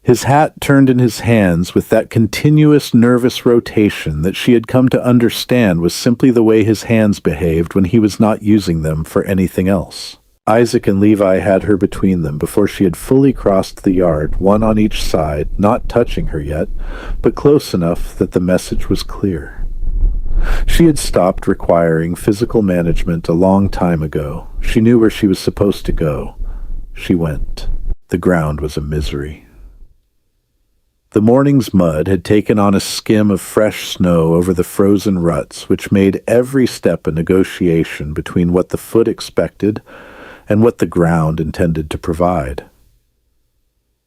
[SPEAKER 1] His hat turned in his hands with that continuous nervous rotation that she had come to understand was simply the way his hands behaved when he was not using them for anything else. Isaac and Levi had her between them before she had fully crossed the yard, one on each side, not touching her yet, but close enough that the message was clear. She had stopped requiring physical management a long time ago. She knew where she was supposed to go. She went. The ground was a misery. The morning's mud had taken on a skim of fresh snow over the frozen ruts, which made every step a negotiation between what the foot expected and what the ground intended to provide.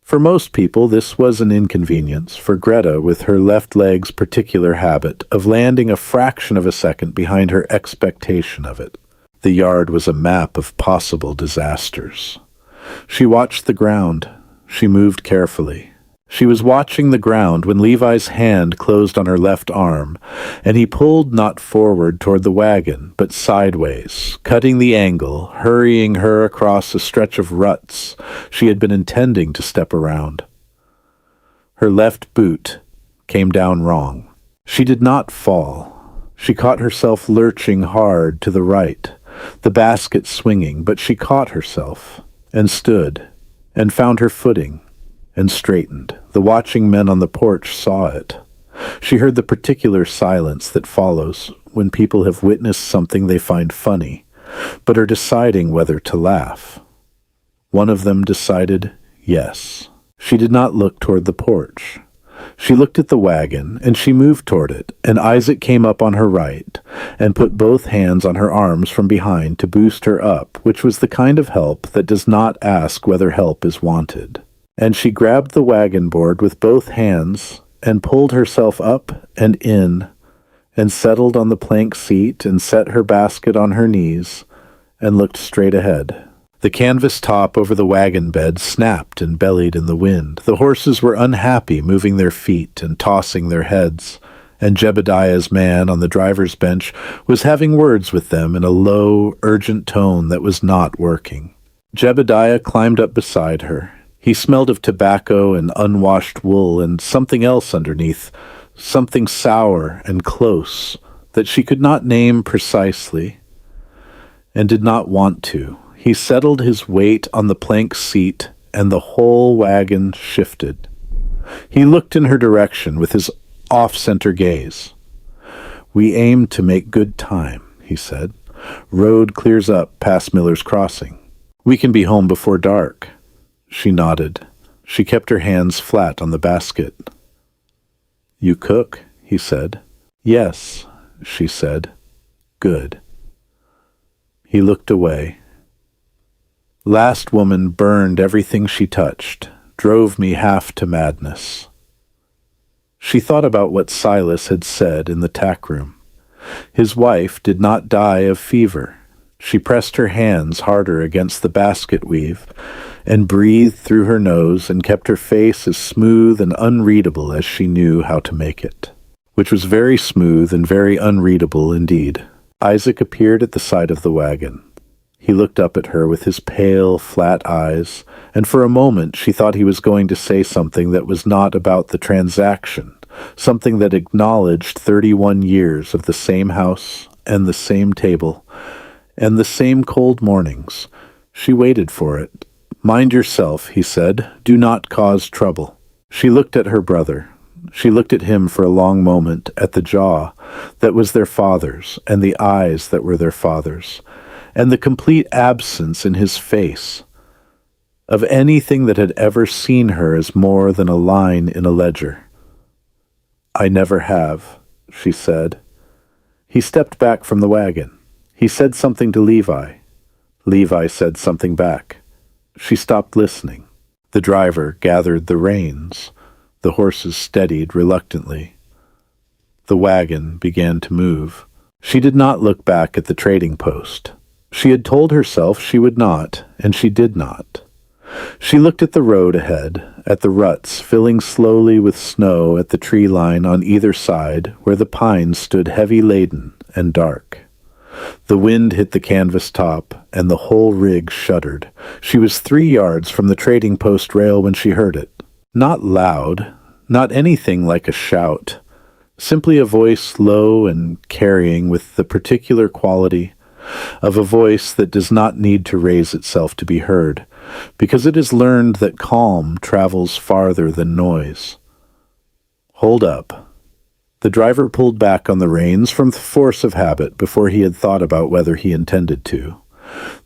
[SPEAKER 1] For most people, this was an inconvenience. For Greta, with her left leg's particular habit of landing a fraction of a second behind her expectation of it. The yard was a map of possible disasters. She watched the ground. She moved carefully. She was watching the ground when Levi's hand closed on her left arm, and he pulled not forward toward the wagon, but sideways, cutting the angle, hurrying her across a stretch of ruts she had been intending to step around. Her left boot came down wrong. She did not fall. She caught herself lurching hard to the right, the basket swinging, but she caught herself, and stood, and found her footing, and straightened. The watching men on the porch saw it. She heard the particular silence that follows when people have witnessed something they find funny, but are deciding whether to laugh. One of them decided yes. She did not look toward the porch. She looked at the wagon, and she moved toward it, and Isaac came up on her right, and put both hands on her arms from behind to boost her up, which was the kind of help that does not ask whether help is wanted. And she grabbed the wagon board with both hands and pulled herself up and in and settled on the plank seat and set her basket on her knees and looked straight ahead. The canvas top over the wagon bed snapped and bellied in the wind. The horses were unhappy, moving their feet and tossing their heads, and Jebediah's man on the driver's bench was having words with them in a low, urgent tone that was not working. Jebediah climbed up beside her. He smelled of tobacco and unwashed wool and something else underneath, something sour and close that she could not name precisely and did not want to. He settled his weight on the plank seat, and the whole wagon shifted. He looked in her direction with his off-center gaze. "We aim to make good time," he said. "Road clears up past Miller's Crossing. We can be home before dark." She nodded. She kept her hands flat on the basket. "You cook?" he said. "Yes," she said. "Good." He looked away. "Last woman burned everything she touched, drove me half to madness." She thought about what Silas had said in the tack room. His wife did not die of fever. She pressed her hands harder against the basket weave and breathed through her nose and kept her face as smooth and unreadable as she knew how to make it, which was very smooth and very unreadable indeed. Isaac appeared at the side of the wagon. He looked up at her with his pale, flat eyes, and for a moment she thought he was going to say something that was not about the transaction, something that acknowledged 31 years of the same house and the same table and the same cold mornings. She waited for it. "Mind yourself," he said. "Do not cause trouble." She looked at her brother. She looked at him for a long moment, at the jaw that was their father's, and the eyes that were their father's, and the complete absence in his face of anything that had ever seen her as more than a line in a ledger. "I never have," she said. He stepped back from the wagon. He said something to Levi. Levi said something back. She stopped listening. The driver gathered the reins. The horses steadied reluctantly. The wagon began to move. She did not look back at the trading post. She had told herself she would not, and she did not. She looked at the road ahead, at the ruts filling slowly with snow at the tree line on either side where the pines stood heavy-laden and dark. The wind hit the canvas top, and the whole rig shuddered. She was 3 yards from the trading post rail when she heard it. Not loud, not anything like a shout, simply a voice low and carrying with the particular quality of a voice that does not need to raise itself to be heard, because it is learned that calm travels farther than noise. "Hold up." The driver pulled back on the reins from the force of habit before he had thought about whether he intended to.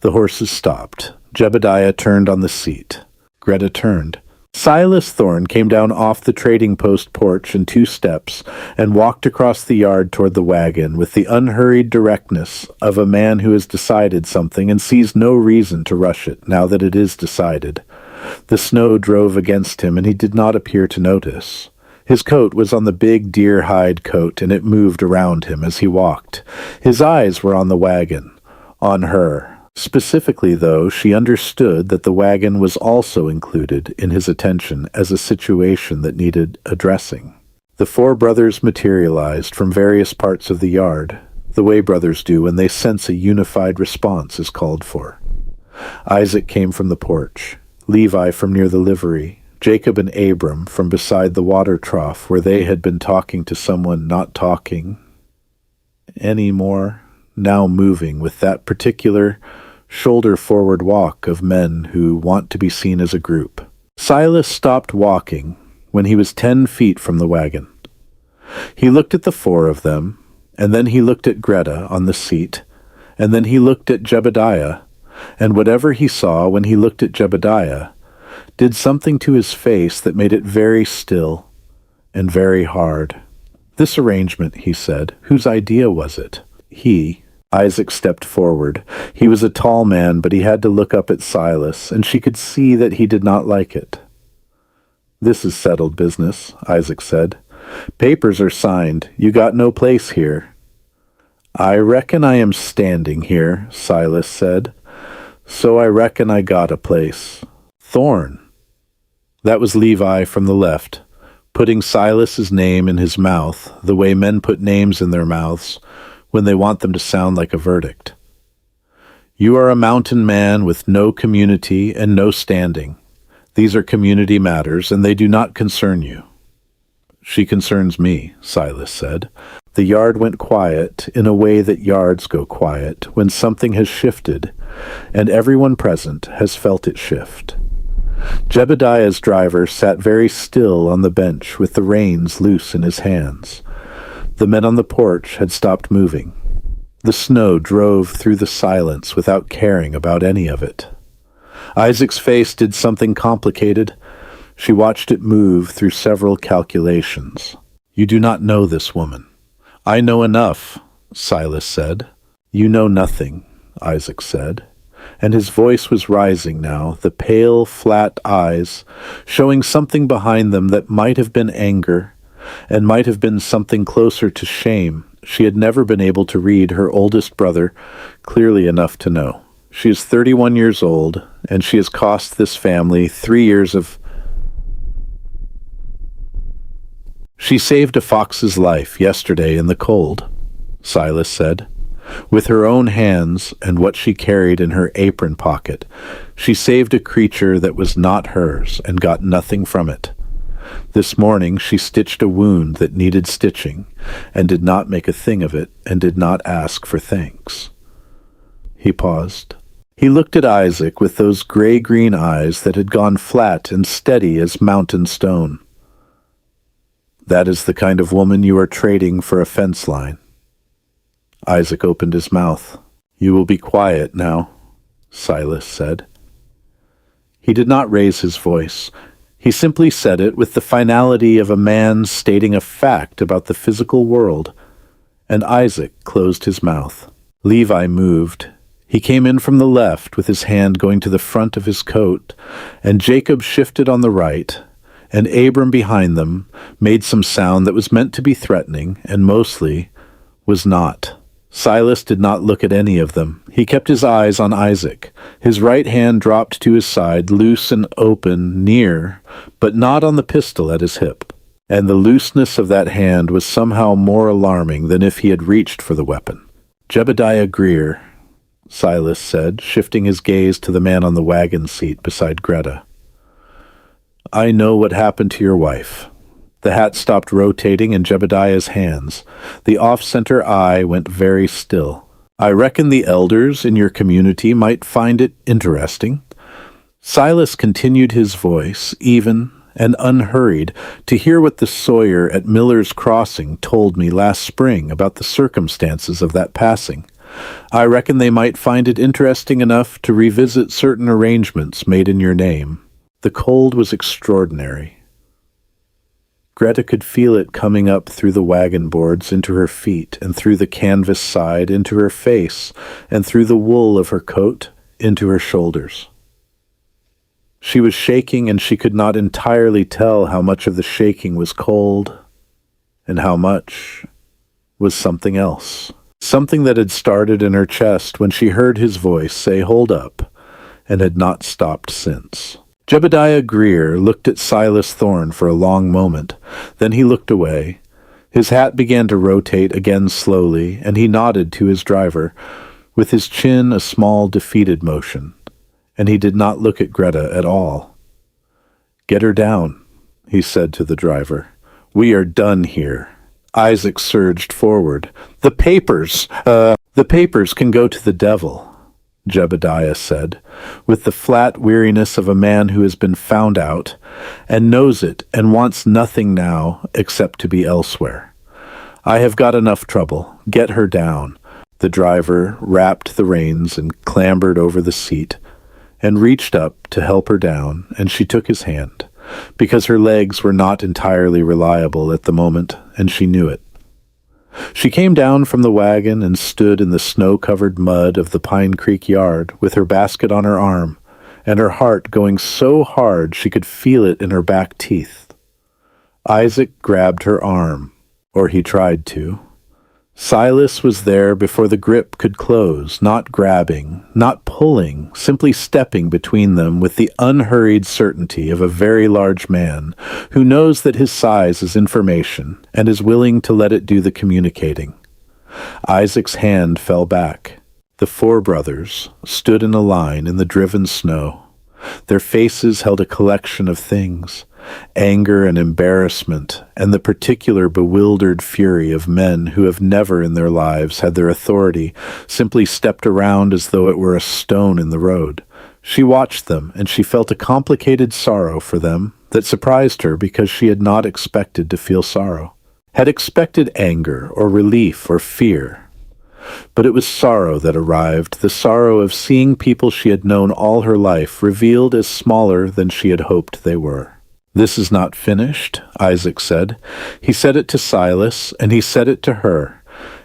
[SPEAKER 1] The horses stopped. Jebediah turned on the seat. Greta turned. Silas Thorne came down off the trading post porch in 2 steps and walked across the yard toward the wagon with the unhurried directness of a man who has decided something and sees no reason to rush it now that it is decided. The snow drove against him, and he did not appear to notice. His coat was on the big deer-hide coat, and it moved around him as he walked. His eyes were on the wagon. On her. Specifically, though, she understood that the wagon was also included in his attention as a situation that needed addressing. The four brothers materialized from various parts of the yard, the way brothers do when they sense a unified response is called for. Isaac came from the porch, Levi from near the livery, Jacob and Abram from beside the water trough where they had been talking to someone not talking anymore, now moving with that particular shoulder-forward walk of men who want to be seen as a group. Silas stopped walking when he was 10 feet from the wagon. He looked at the four of them, and then he looked at Greta on the seat, and then he looked at Jebediah, and whatever he saw when he looked at Jebediah did something to his face that made it very still and very hard. "This arrangement," he said, "whose idea was it?" Isaac stepped forward. He was a tall man, but he had to look up at Silas, and she could see that he did not like it. "This is settled business," Isaac said. "Papers are signed. You got no place here." "I reckon I am standing here," Silas said. "So I reckon I got a place." "Thorn." That was Levi from the left, putting Silas's name in his mouth, the way men put names in their mouths when they want them to sound like a verdict. "You are a mountain man with no community and no standing. These are community matters, and they do not concern you." "She concerns me," Silas said. The yard went quiet in a way that yards go quiet when something has shifted, and everyone present has felt it shift. Jebediah's driver sat very still on the bench with the reins loose in his hands. The men on the porch had stopped moving. The snow drove through the silence without caring about any of it. Isaac's face did something complicated. She watched it move through several calculations. "You do not know this woman." "I know enough," Silas said. "You know nothing," Isaac said. And his voice was rising now, the pale, flat eyes showing something behind them that might have been anger, and might have been something closer to shame. She had never been able to read her oldest brother clearly enough to know. She is 31 years old, and she has cost this family 3 years of... "She saved a fox's life yesterday in the cold," Silas said. "With her own hands and what she carried in her apron pocket, she saved a creature that was not hers and got nothing from it. This morning she stitched a wound that needed stitching, and did not make a thing of it, and did not ask for thanks." He paused. He looked at Isaac with those gray-green eyes that had gone flat and steady as mountain stone. "That is the kind of woman you are trading for a fence line." Isaac opened his mouth. "You will be quiet now," Silas said. He did not raise his voice. He simply said it with the finality of a man stating a fact about the physical world, and Isaac closed his mouth. Levi moved. He came in from the left with his hand going to the front of his coat, and Jacob shifted on the right, and Abram behind them made some sound that was meant to be threatening, and mostly was not. Silas did not look at any of them. He kept his eyes on Isaac. His right hand dropped to his side, loose and open, near, but not on the pistol at his hip. And the looseness of that hand was somehow more alarming than if he had reached for the weapon. "Jebediah Greer," Silas said, shifting his gaze to the man on the wagon seat beside Greta. "I know what happened to your wife." The hat stopped rotating in Jebediah's hands. The off-center eye went very still. "I reckon the elders in your community might find it interesting." Silas continued his voice, even and unhurried, to hear what the sawyer at Miller's Crossing told me last spring about the circumstances of that passing. "I reckon they might find it interesting enough to revisit certain arrangements made in your name." The cold was extraordinary. Greta could feel it coming up through the wagon boards into her feet, and through the canvas side into her face, and through the wool of her coat into her shoulders. She was shaking, and she could not entirely tell how much of the shaking was cold, and how much was something else. something that had started in her chest when she heard his voice say, "Hold up," and had not stopped since. Jebediah Greer looked at Silas Thorne for a long moment. Then he looked away. His hat began to rotate again slowly, and he nodded to his driver, with his chin a small defeated motion, and he did not look at Greta at all. "Get her down," he said to the driver. "We are done here." Isaac surged forward. The papers can go to the devil," Jebediah said, with the flat weariness of a man who has been found out, and knows it and wants nothing now except to be elsewhere. "I have got enough trouble. Get her down." The driver wrapped the reins and clambered over the seat, and reached up to help her down, and she took his hand, because her legs were not entirely reliable at the moment, and she knew it. She came down from the wagon and stood in the snow-covered mud of the Pine Creek yard with her basket on her arm, and her heart going so hard she could feel it in her back teeth. Isaac grabbed her arm, or he tried to. Silas was there before the grip could close, not grabbing, not pulling, simply stepping between them with the unhurried certainty of a very large man who knows that his size is information and is willing to let it do the communicating. Isaac's hand fell back. The four brothers stood in a line in the driven snow. Their faces held a collection of things: anger and embarrassment, and the particular bewildered fury of men who have never in their lives had their authority simply stepped around as though it were a stone in the road. She watched them, and she felt a complicated sorrow for them that surprised her because she had not expected to feel sorrow, had expected anger or relief or fear. But it was sorrow that arrived, the sorrow of seeing people she had known all her life revealed as smaller than she had hoped they were. "This is not finished," Isaac said. He said it to Silas, and he said it to her,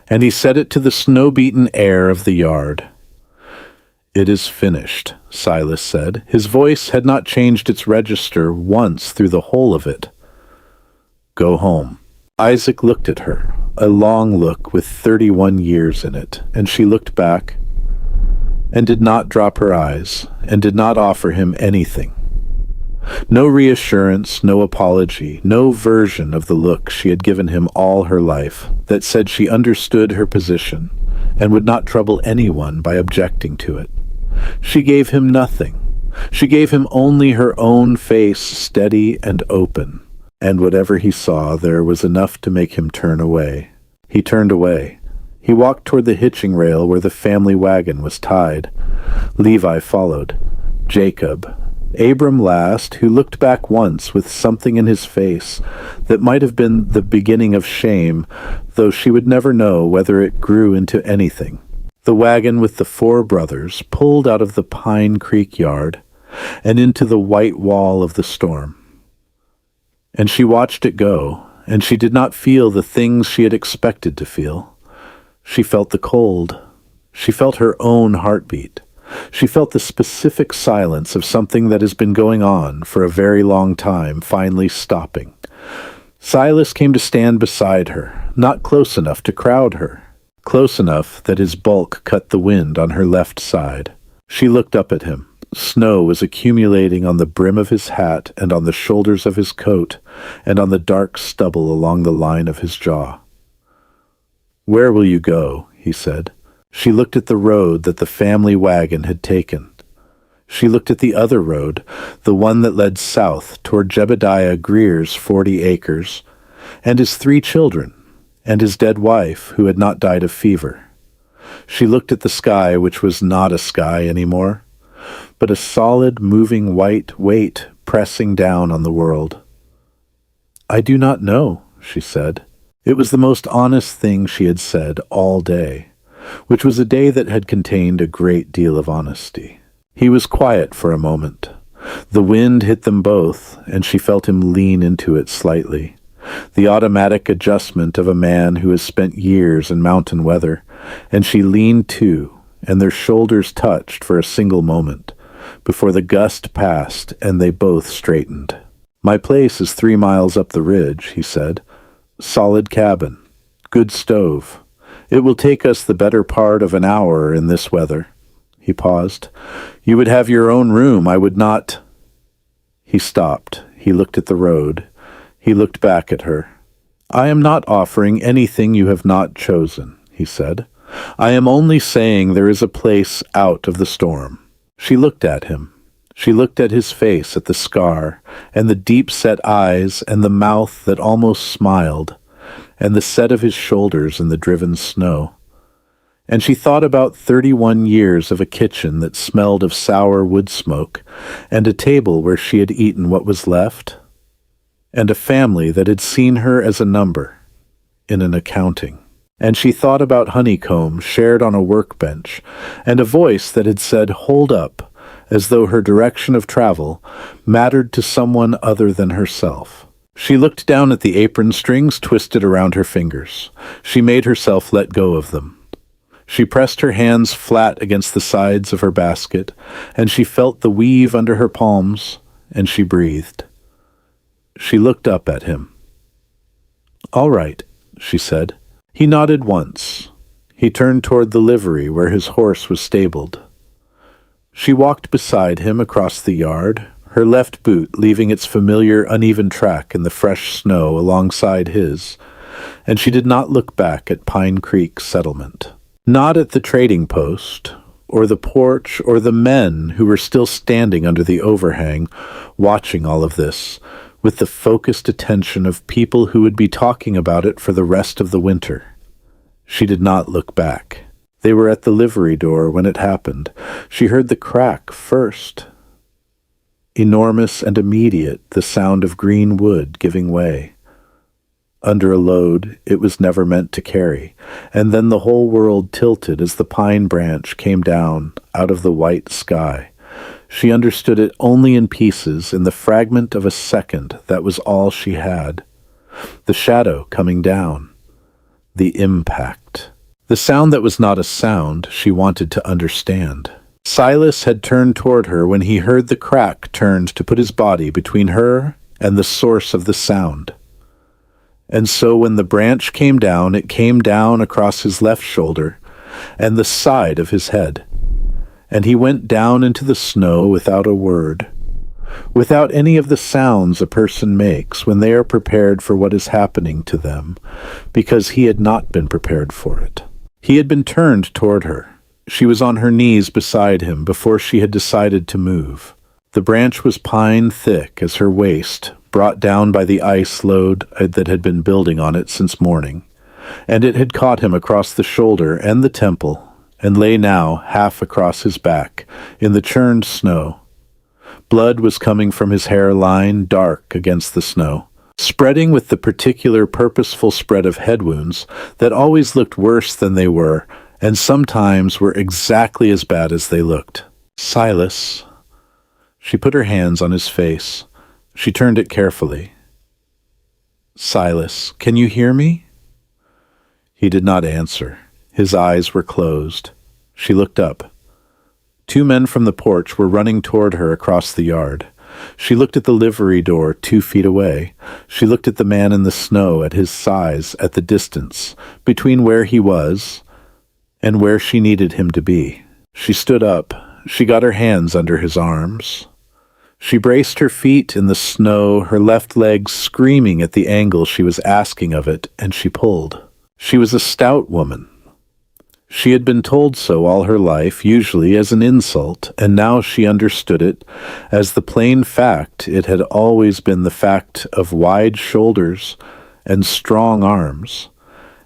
[SPEAKER 1] and he said it to the snow-beaten air of the yard. "It is finished," Silas said. His voice had not changed its register once through the whole of it. "Go home." Isaac looked at her, a long look with 31 years in it, and she looked back and did not drop her eyes and did not offer him anything. No reassurance, no apology, no version of the look she had given him all her life that said she understood her position and would not trouble anyone by objecting to it. She gave him nothing. She gave him only her own face, steady and open, and whatever he saw there was enough to make him turn away. He turned away. He walked toward the hitching rail where the family wagon was tied. Levi followed. Jacob, Abram last, who looked back once with something in his face that might have been the beginning of shame, though she would never know whether it grew into anything. The wagon with the four brothers pulled out of the Pine Creek yard and into the white wall of the storm. And she watched it go, and she did not feel the things she had expected to feel. She felt the cold. She felt her own heartbeat. She felt the specific silence of something that has been going on for a very long time finally stopping. Silas came to stand beside her, not close enough to crowd her, close enough that his bulk cut the wind on her left side. She looked up at him. Snow was accumulating on the brim of his hat and on the shoulders of his coat and on the dark stubble along the line of his jaw. "Where will you go?" he said. She looked at the road that the family wagon had taken. She looked at the other road, the one that led south toward Jebediah Greer's 40 acres, and his 3 children, and his dead wife who had not died of fever. She looked at the sky, which was not a sky anymore, but a solid, moving white weight pressing down on the world. "I do not know," she said. It was the most honest thing she had said all day, which was a day that had contained a great deal of honesty. He was quiet for a moment. The wind hit them both, and she felt him lean into it slightly. The automatic adjustment of a man who has spent years in mountain weather, and she leaned too, and their shoulders touched for a single moment, before the gust passed and they both straightened. "My place is 3 miles up the ridge," he said. "Solid cabin, good stove, It will take us the better part of an hour in this weather." He paused. "You would have your own room. I would not—" He stopped. He looked at the road. He looked back at her. "I am not offering anything you have not chosen," he said. "I am only saying there is a place out of the storm." She looked at him. She looked at his face, at the scar, and the deep-set eyes, and the mouth that almost smiled, and the set of his shoulders in the driven snow. And she thought about 31 years of a kitchen that smelled of sour wood smoke, and a table where she had eaten what was left, and a family that had seen her as a number in an accounting. And she thought about honeycomb shared on a workbench, and a voice that had said, "Hold up," as though her direction of travel mattered to someone other than herself. She looked down at the apron strings twisted around her fingers. She made herself let go of them. She pressed her hands flat against the sides of her basket, and she felt the weave under her palms, and she breathed. She looked up at him. "All right," she said. He nodded once. He turned toward the livery where his horse was stabled. She walked beside him across the yard, her left boot leaving its familiar uneven track in the fresh snow alongside his, and she did not look back at Pine Creek settlement. Not at the trading post, or the porch, or the men who were still standing under the overhang, watching all of this, with the focused attention of people who would be talking about it for the rest of the winter. She did not look back. They were at the livery door when it happened. She heard the crack first. Enormous and immediate, the sound of green wood giving way. Under a load it was never meant to carry, and then the whole world tilted as the pine branch came down out of the white sky. She understood it only in pieces, in the fragment of a second that was all she had. The shadow coming down. The impact. The sound that was not a sound she wanted to understand. Silas had turned toward her when he heard the crack turned to put his body between her and the source of the sound. And so when the branch came down, it came down across his left shoulder and the side of his head. And he went down into the snow without a word, without any of the sounds a person makes when they are prepared for what is happening to them, because he had not been prepared for it. He had been turned toward her. She was on her knees beside him before she had decided to move. The branch was pine thick as her waist, brought down by the ice load that had been building on it since morning, and it had caught him across the shoulder and the temple, and lay now half across his back, in the churned snow. Blood was coming from his hairline, dark against the snow, spreading with the particular purposeful spread of head wounds that always looked worse than they were, and sometimes were exactly as bad as they looked. "Silas." She put her hands on his face. She turned it carefully. "Silas, can you hear me?" He did not answer. His eyes were closed. She looked up. Two men from the porch were running toward her across the yard. She looked at the livery door 2 feet away. She looked at the man in the snow at his size, at the distance, between where he was and where she needed him to be. She stood up. She got her hands under his arms. She braced her feet in the snow, her left leg screaming at the angle she was asking of it, and she pulled. She was a stout woman. She had been told so all her life, usually as an insult, and now she understood it as the plain fact. It had always been the fact of wide shoulders and strong arms,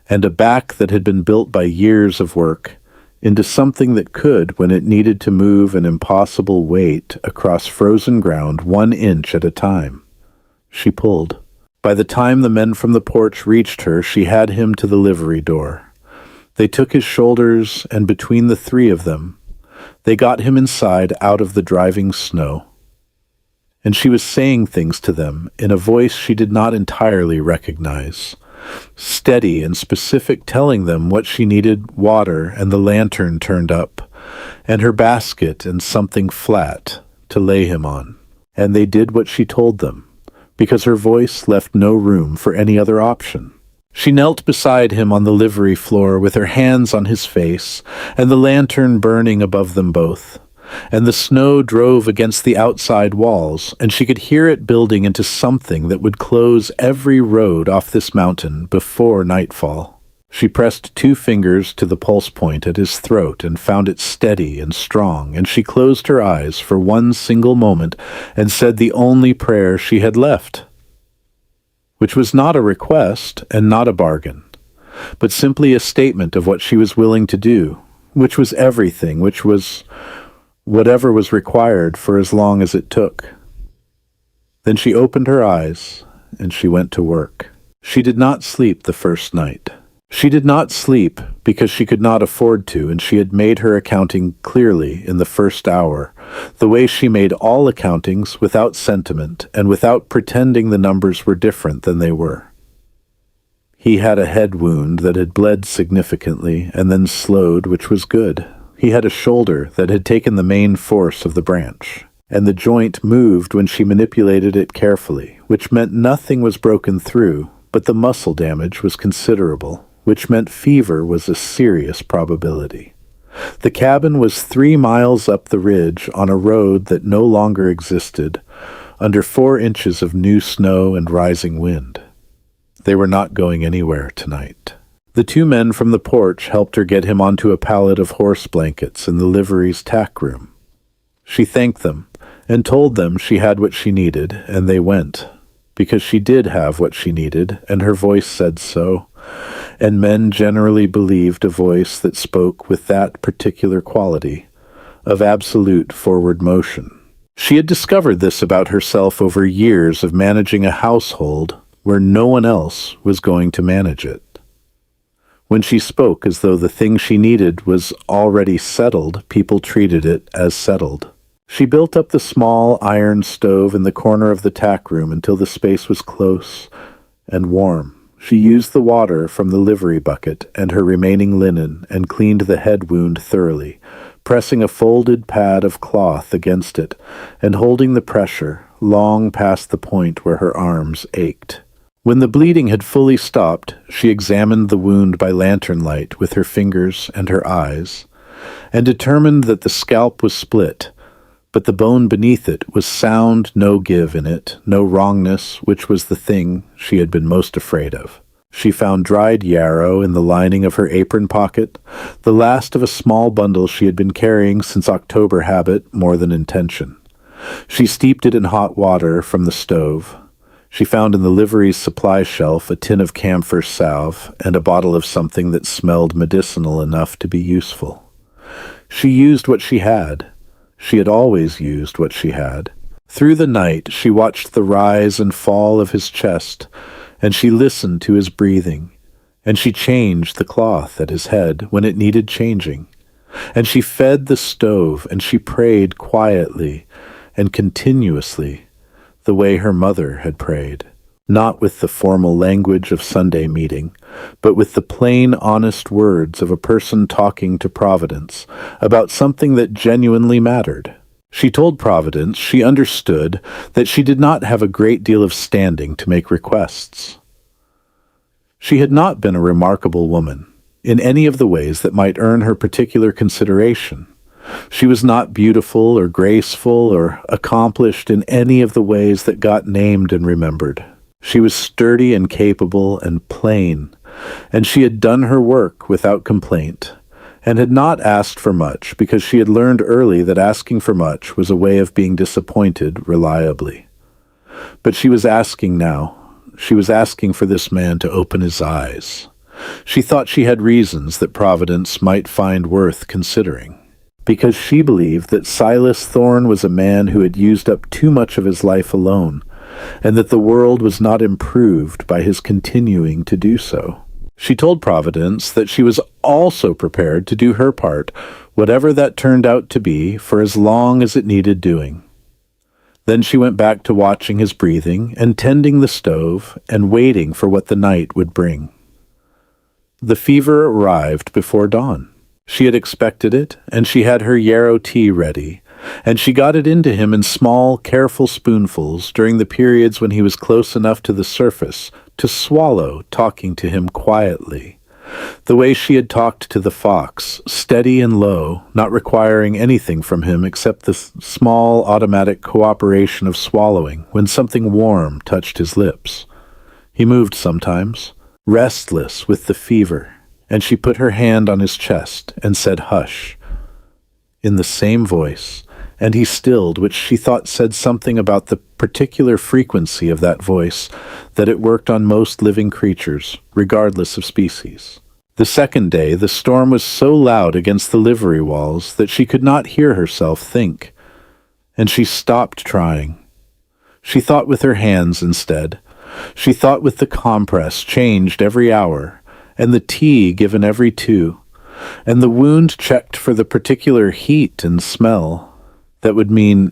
[SPEAKER 1] and a back that had been built by years of work into something that could, when it needed to move an impossible weight across frozen ground 1 inch at a time. She pulled. By the time the men from the porch reached her, she had him to the livery door. They took his shoulders, and between the 3 of them, they got him inside out of the driving snow. And she was saying things to them in a voice she did not entirely recognize, steady and specific, telling them what she needed: water and the lantern turned up, and her basket and something flat to lay him on. And they did what she told them, because her voice left no room for any other option. She knelt beside him on the livery floor with her hands on his face, and the lantern burning above them both. And the snow drove against the outside walls, and she could hear it building into something that would close every road off this mountain before nightfall. She pressed 2 fingers to the pulse point at his throat and found it steady and strong, and she closed her eyes for one single moment and said the only prayer she had left, which was not a request and not a bargain, but simply a statement of what she was willing to do, which was everything, which was whatever was required for as long as it took. Then she opened her eyes, and she went to work. She did not sleep the first night. She did not sleep because she could not afford to, and she had made her accounting clearly in the first hour, the way she made all accountings without sentiment and without pretending the numbers were different than they were. He had a head wound that had bled significantly and then slowed, which was good. He had a shoulder that had taken the main force of the branch, and the joint moved when she manipulated it carefully, which meant nothing was broken through, but the muscle damage was considerable, which meant fever was a serious probability. The cabin was 3 miles up the ridge on a road that no longer existed, under 4 inches of new snow and rising wind. They were not going anywhere tonight. The 2 men from the porch helped her get him onto a pallet of horse blankets in the livery's tack room. She thanked them and told them she had what she needed, and they went, because she did have what she needed, and her voice said so, and men generally believed a voice that spoke with that particular quality of absolute forward motion. She had discovered this about herself over years of managing a household where no one else was going to manage it. When she spoke as though the thing she needed was already settled, people treated it as settled. She built up the small iron stove in the corner of the tack room until the space was close and warm. She used the water from the livery bucket and her remaining linen and cleaned the head wound thoroughly, pressing a folded pad of cloth against it and holding the pressure long past the point where her arms ached. When the bleeding had fully stopped, she examined the wound by lantern light with her fingers and her eyes, and determined that the scalp was split, but the bone beneath it was sound, no give in it, no wrongness, which was the thing she had been most afraid of. She found dried yarrow in the lining of her apron pocket, the last of a small bundle she had been carrying since October habit more than intention. She steeped it in hot water from the stove. She found in the livery's supply shelf a tin of camphor salve and a bottle of something that smelled medicinal enough to be useful. She used what she had. She had always used what she had. Through the night she watched the rise and fall of his chest, and she listened to his breathing, and she changed the cloth at his head when it needed changing, and she fed the stove, and she prayed quietly and continuously, the way her mother had prayed, not with the formal language of Sunday meeting, but with the plain, honest words of a person talking to Providence about something that genuinely mattered. She told Providence she understood that she did not have a great deal of standing to make requests. She had not been a remarkable woman in any of the ways that might earn her particular consideration. She was not beautiful or graceful or accomplished in any of the ways that got named and remembered. She was sturdy and capable and plain, and she had done her work without complaint, and had not asked for much because she had learned early that asking for much was a way of being disappointed reliably. But she was asking now. She was asking for this man to open his eyes. She thought she had reasons that Providence might find worth considering, because she believed that Silas Thorne was a man who had used up too much of his life alone, and that the world was not improved by his continuing to do so. She told Providence that she was also prepared to do her part, whatever that turned out to be, for as long as it needed doing. Then she went back to watching his breathing and tending the stove and waiting for what the night would bring. The fever arrived before dawn. She had expected it, and she had her yarrow tea ready, and she got it into him in small, careful spoonfuls during the periods when he was close enough to the surface to swallow talking to him quietly, the way she had talked to the fox, steady and low, not requiring anything from him except the small automatic cooperation of swallowing when something warm touched his lips. He moved sometimes, restless with the fever, and she put her hand on his chest and said, "Hush," in the same voice, and he stilled, which she thought said something about the particular frequency of that voice, that it worked on most living creatures, regardless of species. The second day, the storm was so loud against the livery walls that she could not hear herself think, and she stopped trying. She thought with her hands instead. She thought with the compress changed every hour, and the tea given every 2, and the wound checked for the particular heat and smell that would mean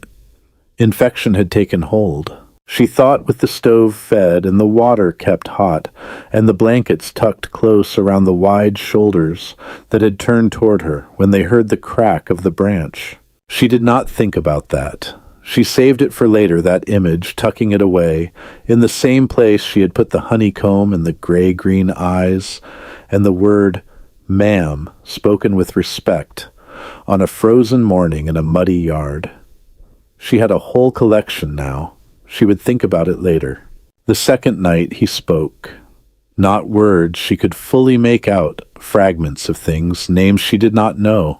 [SPEAKER 1] infection had taken hold. She thought with the stove fed and the water kept hot, and the blankets tucked close around the wide shoulders that had turned toward her when they heard the crack of the branch. She did not think about that. She saved it for later, that image, tucking it away, in the same place she had put the honeycomb and the gray-green eyes, and the word "ma'am," spoken with respect, on a frozen morning in a muddy yard. She had a whole collection now. She would think about it later. The second night he spoke. Not words she could fully make out, fragments of things, names she did not know,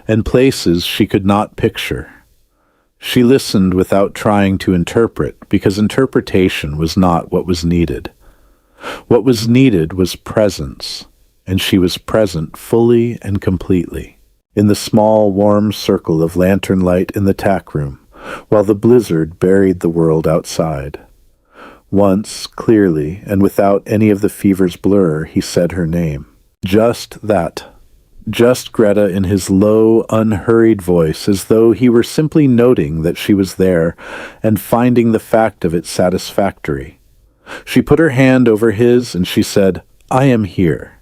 [SPEAKER 1] and places she could not picture. She listened without trying to interpret, because interpretation was not what was needed. What was needed was presence, and she was present fully and completely, in the small, warm circle of lantern light in the tack room, while the blizzard buried the world outside. Once, clearly, and without any of the fever's blur, he said her name. Just that. Just Greta in his low, unhurried voice, as though he were simply noting that she was there and finding the fact of it satisfactory. She put her hand over his and she said, "I am here."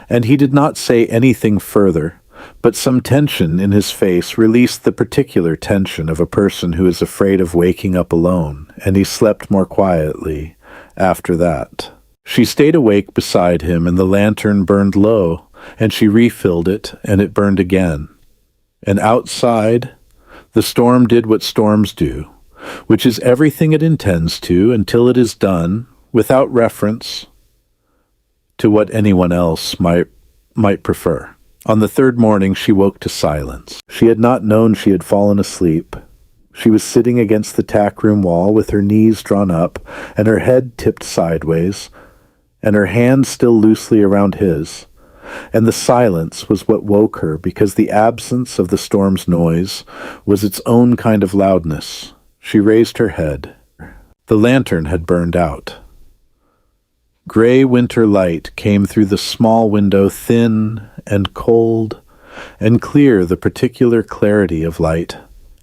[SPEAKER 1] And he did not say anything further, but some tension in his face released the particular tension of a person who is afraid of waking up alone, and he slept more quietly after that. She stayed awake beside him, and the lantern burned low, and she refilled it, and it burned again. And outside, the storm did what storms do, which is everything it intends to until it is done, without reference to what anyone else might prefer. On the third morning she woke to silence. She had not known she had fallen asleep. She was sitting against the tack room wall with her knees drawn up and her head tipped sideways, and her hand still loosely around his. And the silence was what woke her, because the absence of the storm's noise was its own kind of loudness. She raised her head. The lantern had burned out. Gray winter light came through the small window, thin and cold and clear, the particular clarity of light,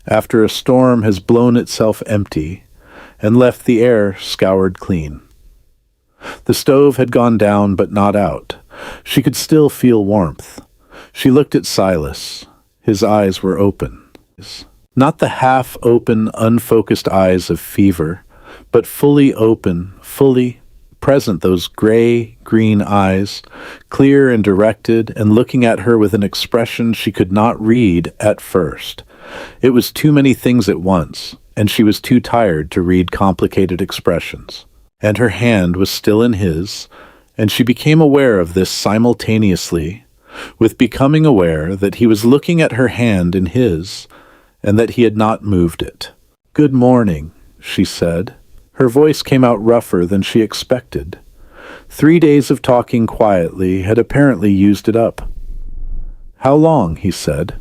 [SPEAKER 1] after a storm has blown itself empty and left the air scoured clean. The stove had gone down but not out. She could still feel warmth. She looked at Silas. His eyes were open. Not the half-open, unfocused eyes of fever, but fully open, fully present, those gray-green eyes, clear and directed, and looking at her with an expression she could not read at first. It was too many things at once, and she was too tired to read complicated expressions. And her hand was still in his, and she became aware of this simultaneously, with becoming aware that he was looking at her hand in his, and that he had not moved it. "Good morning," she said. Her voice came out rougher than she expected. 3 days of talking quietly had apparently used it up. "How long?" he said.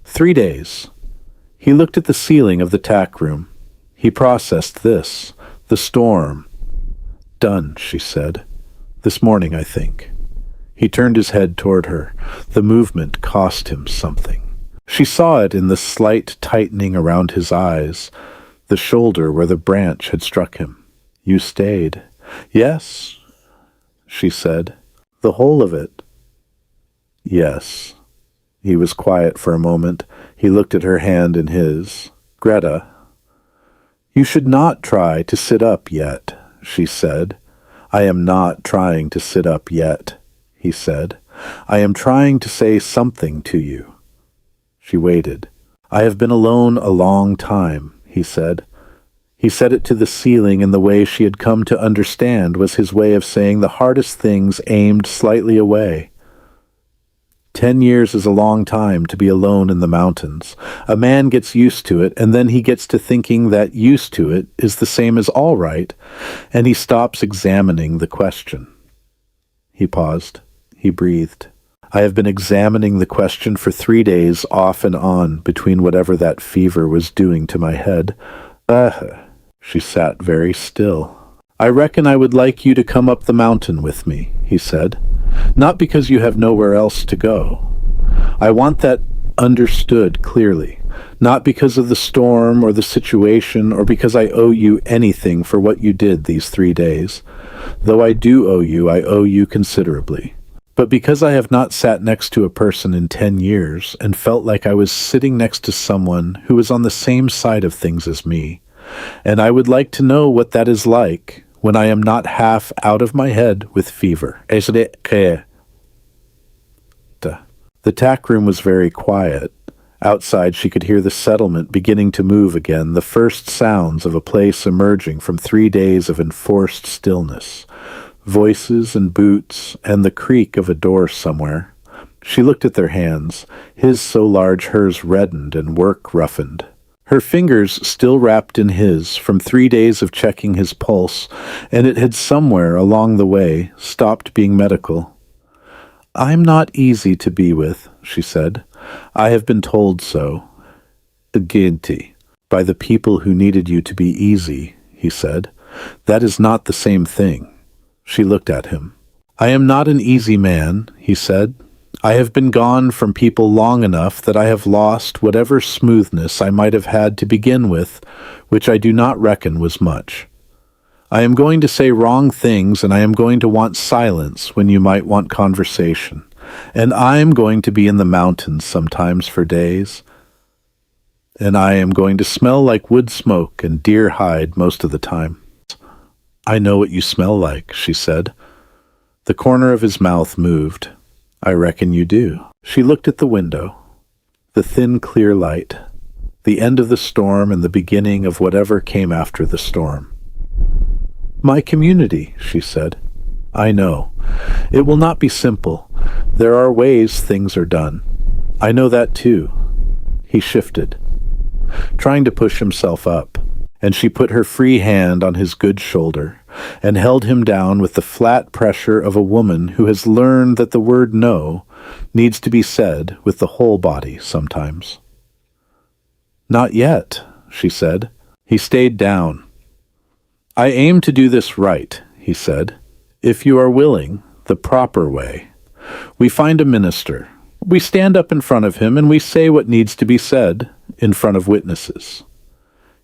[SPEAKER 1] 3 days. He looked at the ceiling of the tack room. He processed this. The storm. "Done," she said. "This morning, I think." He turned his head toward her. The movement cost him something. She saw it in the slight tightening around his eyes, the shoulder where the branch had struck him. "You stayed." "Yes," she said. "The whole of it?" "Yes." He was quiet for a moment. He looked at her hand in his. "Greta, you should not try to sit up yet," she said. "I am not trying to sit up yet," he said. "I am trying to say something to you." She waited. "I have been alone a long time," he said. He said it to the ceiling in the way she had come to understand was his way of saying the hardest things aimed slightly away. 10 years is a long time to be alone in the mountains. A man gets used to it, and then he gets to thinking that used to it is the same as all right, and he stops examining the question. He paused. He breathed. "I have been examining the question for 3 days off and on between whatever that fever was doing to my head." She sat very still. "I reckon I would like you to come up the mountain with me," he said. "Not because you have nowhere else to go. I want that understood clearly. Not because of the storm or the situation or because I owe you anything for what you did these 3 days. Though I do owe you, I owe you considerably. But because I have not sat next to a person in 10 years and felt like I was sitting next to someone who was on the same side of things as me, and I would like to know what that is like when I am not half out of my head with fever." The tack room was very quiet. Outside she could hear the settlement beginning to move again, the first sounds of a place emerging from 3 days of enforced stillness. Voices and boots, and the creak of a door somewhere. She looked at their hands, his so large, hers reddened and work-roughened. Her fingers still wrapped in his from 3 days of checking his pulse, and it had somewhere along the way stopped being medical. "I'm not easy to be with," she said. "I have been told so. Guilty. By the people who needed you to be easy," he said. "That is not the same thing." She looked at him. "I am not an easy man," he said. "I have been gone from people long enough that I have lost whatever smoothness I might have had to begin with, which I do not reckon was much. I am going to say wrong things, and I am going to want silence when you might want conversation, and I am going to be in the mountains sometimes for days, and I am going to smell like wood smoke and deer hide most of the time." "I know what you smell like," she said. The corner of his mouth moved. "I reckon you do." She looked at the window. The thin, clear light. The end of the storm and the beginning of whatever came after the storm. "My community," she said. "I know. It will not be simple. There are ways things are done. I know that too." He shifted, trying to push himself up, and she put her free hand on his good shoulder and held him down with the flat pressure of a woman who has learned that the word no needs to be said with the whole body sometimes. "Not yet," she said. He stayed down. "I aim to do this right," he said. "If you are willing, the proper way. We find a minister. We stand up in front of him and we say what needs to be said in front of witnesses."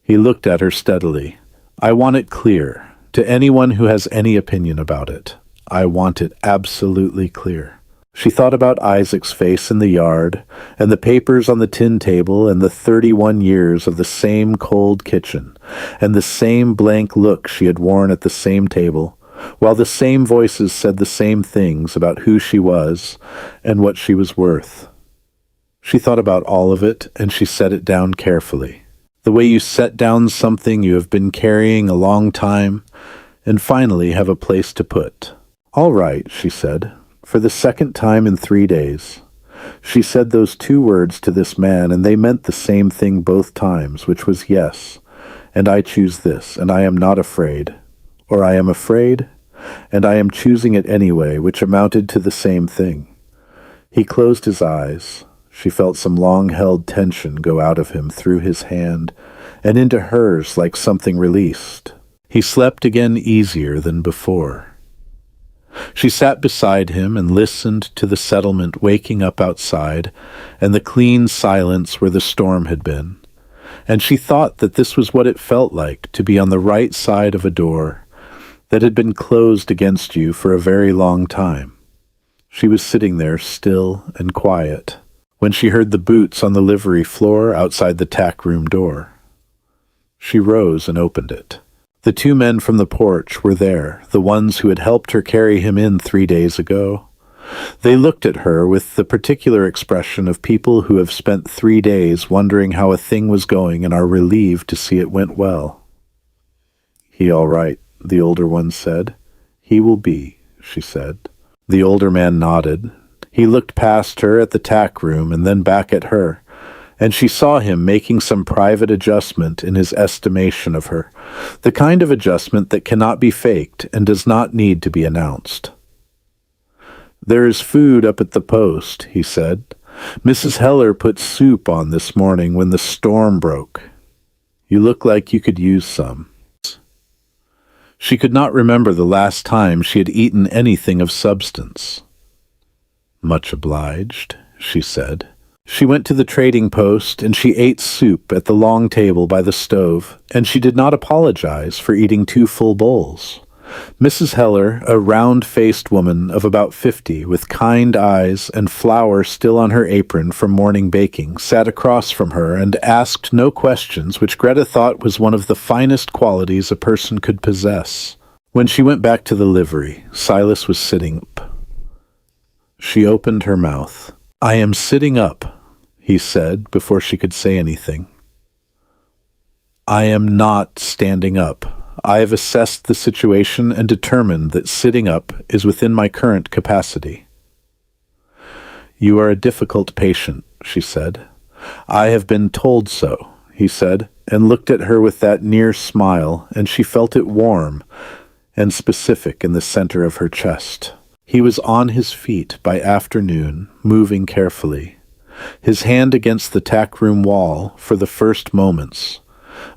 [SPEAKER 1] He looked at her steadily. "I want it clear. To anyone who has any opinion about it, I want it absolutely clear." She thought about Isaac's face in the yard, and the papers on the tin table, and the 31 years of the same cold kitchen, and the same blank look she had worn at the same table, while the same voices said the same things about who she was and what she was worth. She thought about all of it, and she set it down carefully. The way you set down something you have been carrying a long time, and finally have a place to put. "All right," she said, for the second time in 3 days. She said those 2 words to this man, and they meant the same thing both times, which was yes, and I choose this, and I am not afraid. Or I am afraid, and I am choosing it anyway, which amounted to the same thing. He closed his eyes. She felt some long-held tension go out of him through his hand and into hers like something released. He slept again easier than before. She sat beside him and listened to the settlement waking up outside and the clean silence where the storm had been. And she thought that this was what it felt like to be on the right side of a door that had been closed against you for a very long time. She was sitting there still and quiet when she heard the boots on the livery floor outside the tack room door. She rose and opened it. The two men from the porch were there, the ones who had helped her carry him in 3 days ago. They looked at her with the particular expression of people who have spent 3 days wondering how a thing was going and are relieved to see it went well. "He all right," the older one said. "He will be," she said. The older man nodded. He looked past her at the tack room and then back at her, and she saw him making some private adjustment in his estimation of her, the kind of adjustment that cannot be faked and does not need to be announced. "There is food up at the post," he said. "Mrs. Heller put soup on this morning when the storm broke. You look like you could use some." She could not remember the last time she had eaten anything of substance. "Much obliged," she said. She went to the trading post and she ate soup at the long table by the stove, and she did not apologize for eating 2 full bowls. Mrs. Heller, a round-faced woman of about 50, with kind eyes and flour still on her apron from morning baking, sat across from her and asked no questions, which Greta thought was one of the finest qualities a person could possess. When she went back to the livery, Silas was sitting up. She opened her mouth. "I am sitting up," he said before she could say anything. "I am not standing up. I have assessed the situation and determined that sitting up is within my current capacity." "You are a difficult patient," she said. "I have been told so," he said, and looked at her with that near smile, and she felt it warm and specific in the center of her chest. He was on his feet by afternoon, moving carefully, his hand against the tack room wall for the first moments.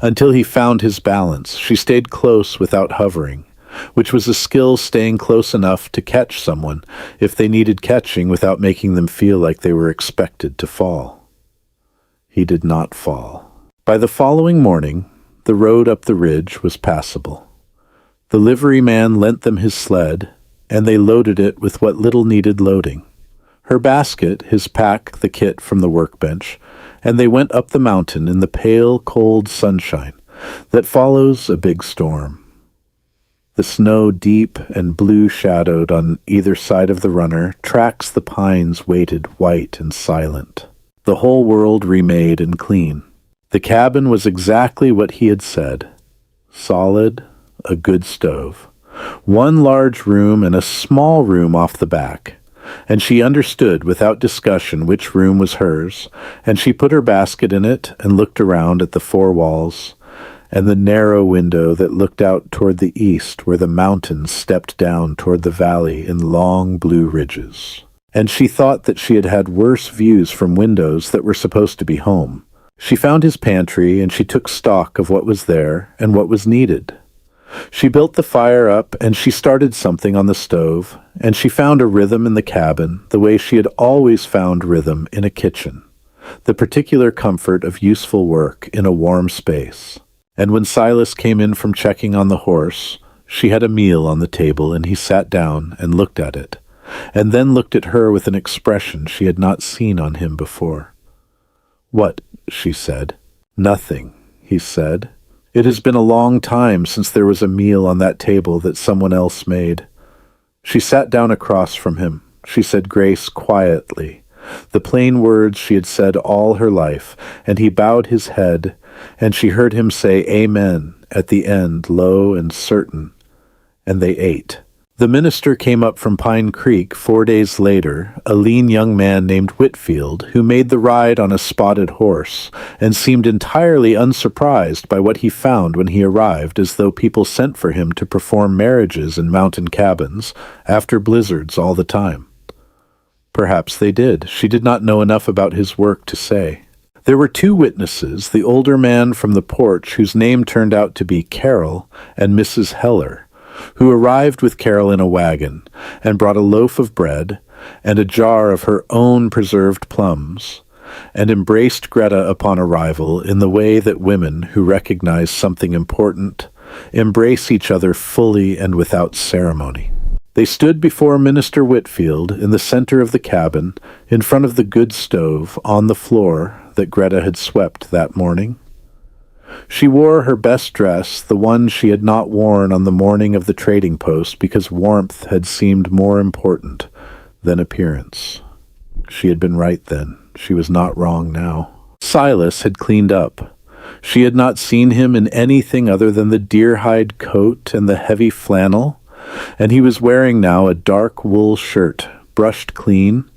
[SPEAKER 1] Until he found his balance, she stayed close without hovering, which was a skill, staying close enough to catch someone if they needed catching without making them feel like they were expected to fall. He did not fall. By the following morning, the road up the ridge was passable. The liveryman lent them his sled, and they loaded it with what little needed loading. Her basket, his pack, the kit from the workbench, and they went up the mountain in the pale, cold sunshine that follows a big storm. The snow, deep and blue-shadowed on either side of the runner, tracks the pines weighted white and silent. The whole world remade and clean. The cabin was exactly what he had said. Solid, a good stove. 1 large room and a small room off the back. And she understood without discussion which room was hers, and she put her basket in it and looked around at the 4 walls, and the narrow window that looked out toward the east where the mountains stepped down toward the valley in long blue ridges. And she thought that she had had worse views from windows that were supposed to be home. She found his pantry, and she took stock of what was there and what was needed. She built the fire up, and she started something on the stove, and she found a rhythm in the cabin, the way she had always found rhythm in a kitchen, the particular comfort of useful work in a warm space. And when Silas came in from checking on the horse, she had a meal on the table, and he sat down and looked at it, and then looked at her with an expression she had not seen on him before. "What?" she said. "Nothing," he said. "It has been a long time since there was a meal on that table that someone else made." She sat down across from him. She said grace quietly, the plain words she had said all her life, and he bowed his head, and she heard him say amen at the end, low and certain, and they ate. The minister came up from Pine Creek 4 days later, a lean young man named Whitfield, who made the ride on a spotted horse, and seemed entirely unsurprised by what he found when he arrived, as though people sent for him to perform marriages in mountain cabins, after blizzards all the time. Perhaps they did. She did not know enough about his work to say. There were 2 witnesses, the older man from the porch, whose name turned out to be Carol, and Mrs. Heller, who arrived with Carol in a wagon, and brought a loaf of bread and a jar of her own preserved plums, and embraced Greta upon arrival in the way that women who recognize something important embrace each other fully and without ceremony. They stood before Minister Whitfield in the center of the cabin, in front of the good stove on the floor that Greta had swept that morning. She wore her best dress, the one she had not worn on the morning of the trading post because warmth had seemed more important than appearance. She had been right then. She was not wrong now. Silas had cleaned up. She had not seen him in anything other than the deer-hide coat and the heavy flannel, and he was wearing now a dark wool shirt, brushed clean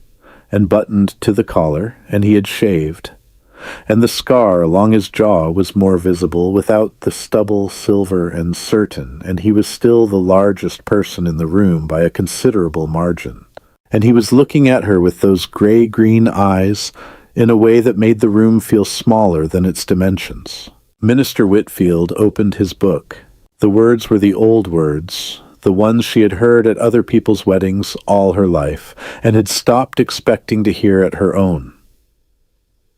[SPEAKER 1] and buttoned to the collar, and he had shaved. And the scar along his jaw was more visible, without the stubble silver and certain, and he was still the largest person in the room by a considerable margin. And he was looking at her with those gray-green eyes in a way that made the room feel smaller than its dimensions. Minister Whitfield opened his book. The words were the old words, the ones she had heard at other people's weddings all her life, and had stopped expecting to hear at her own.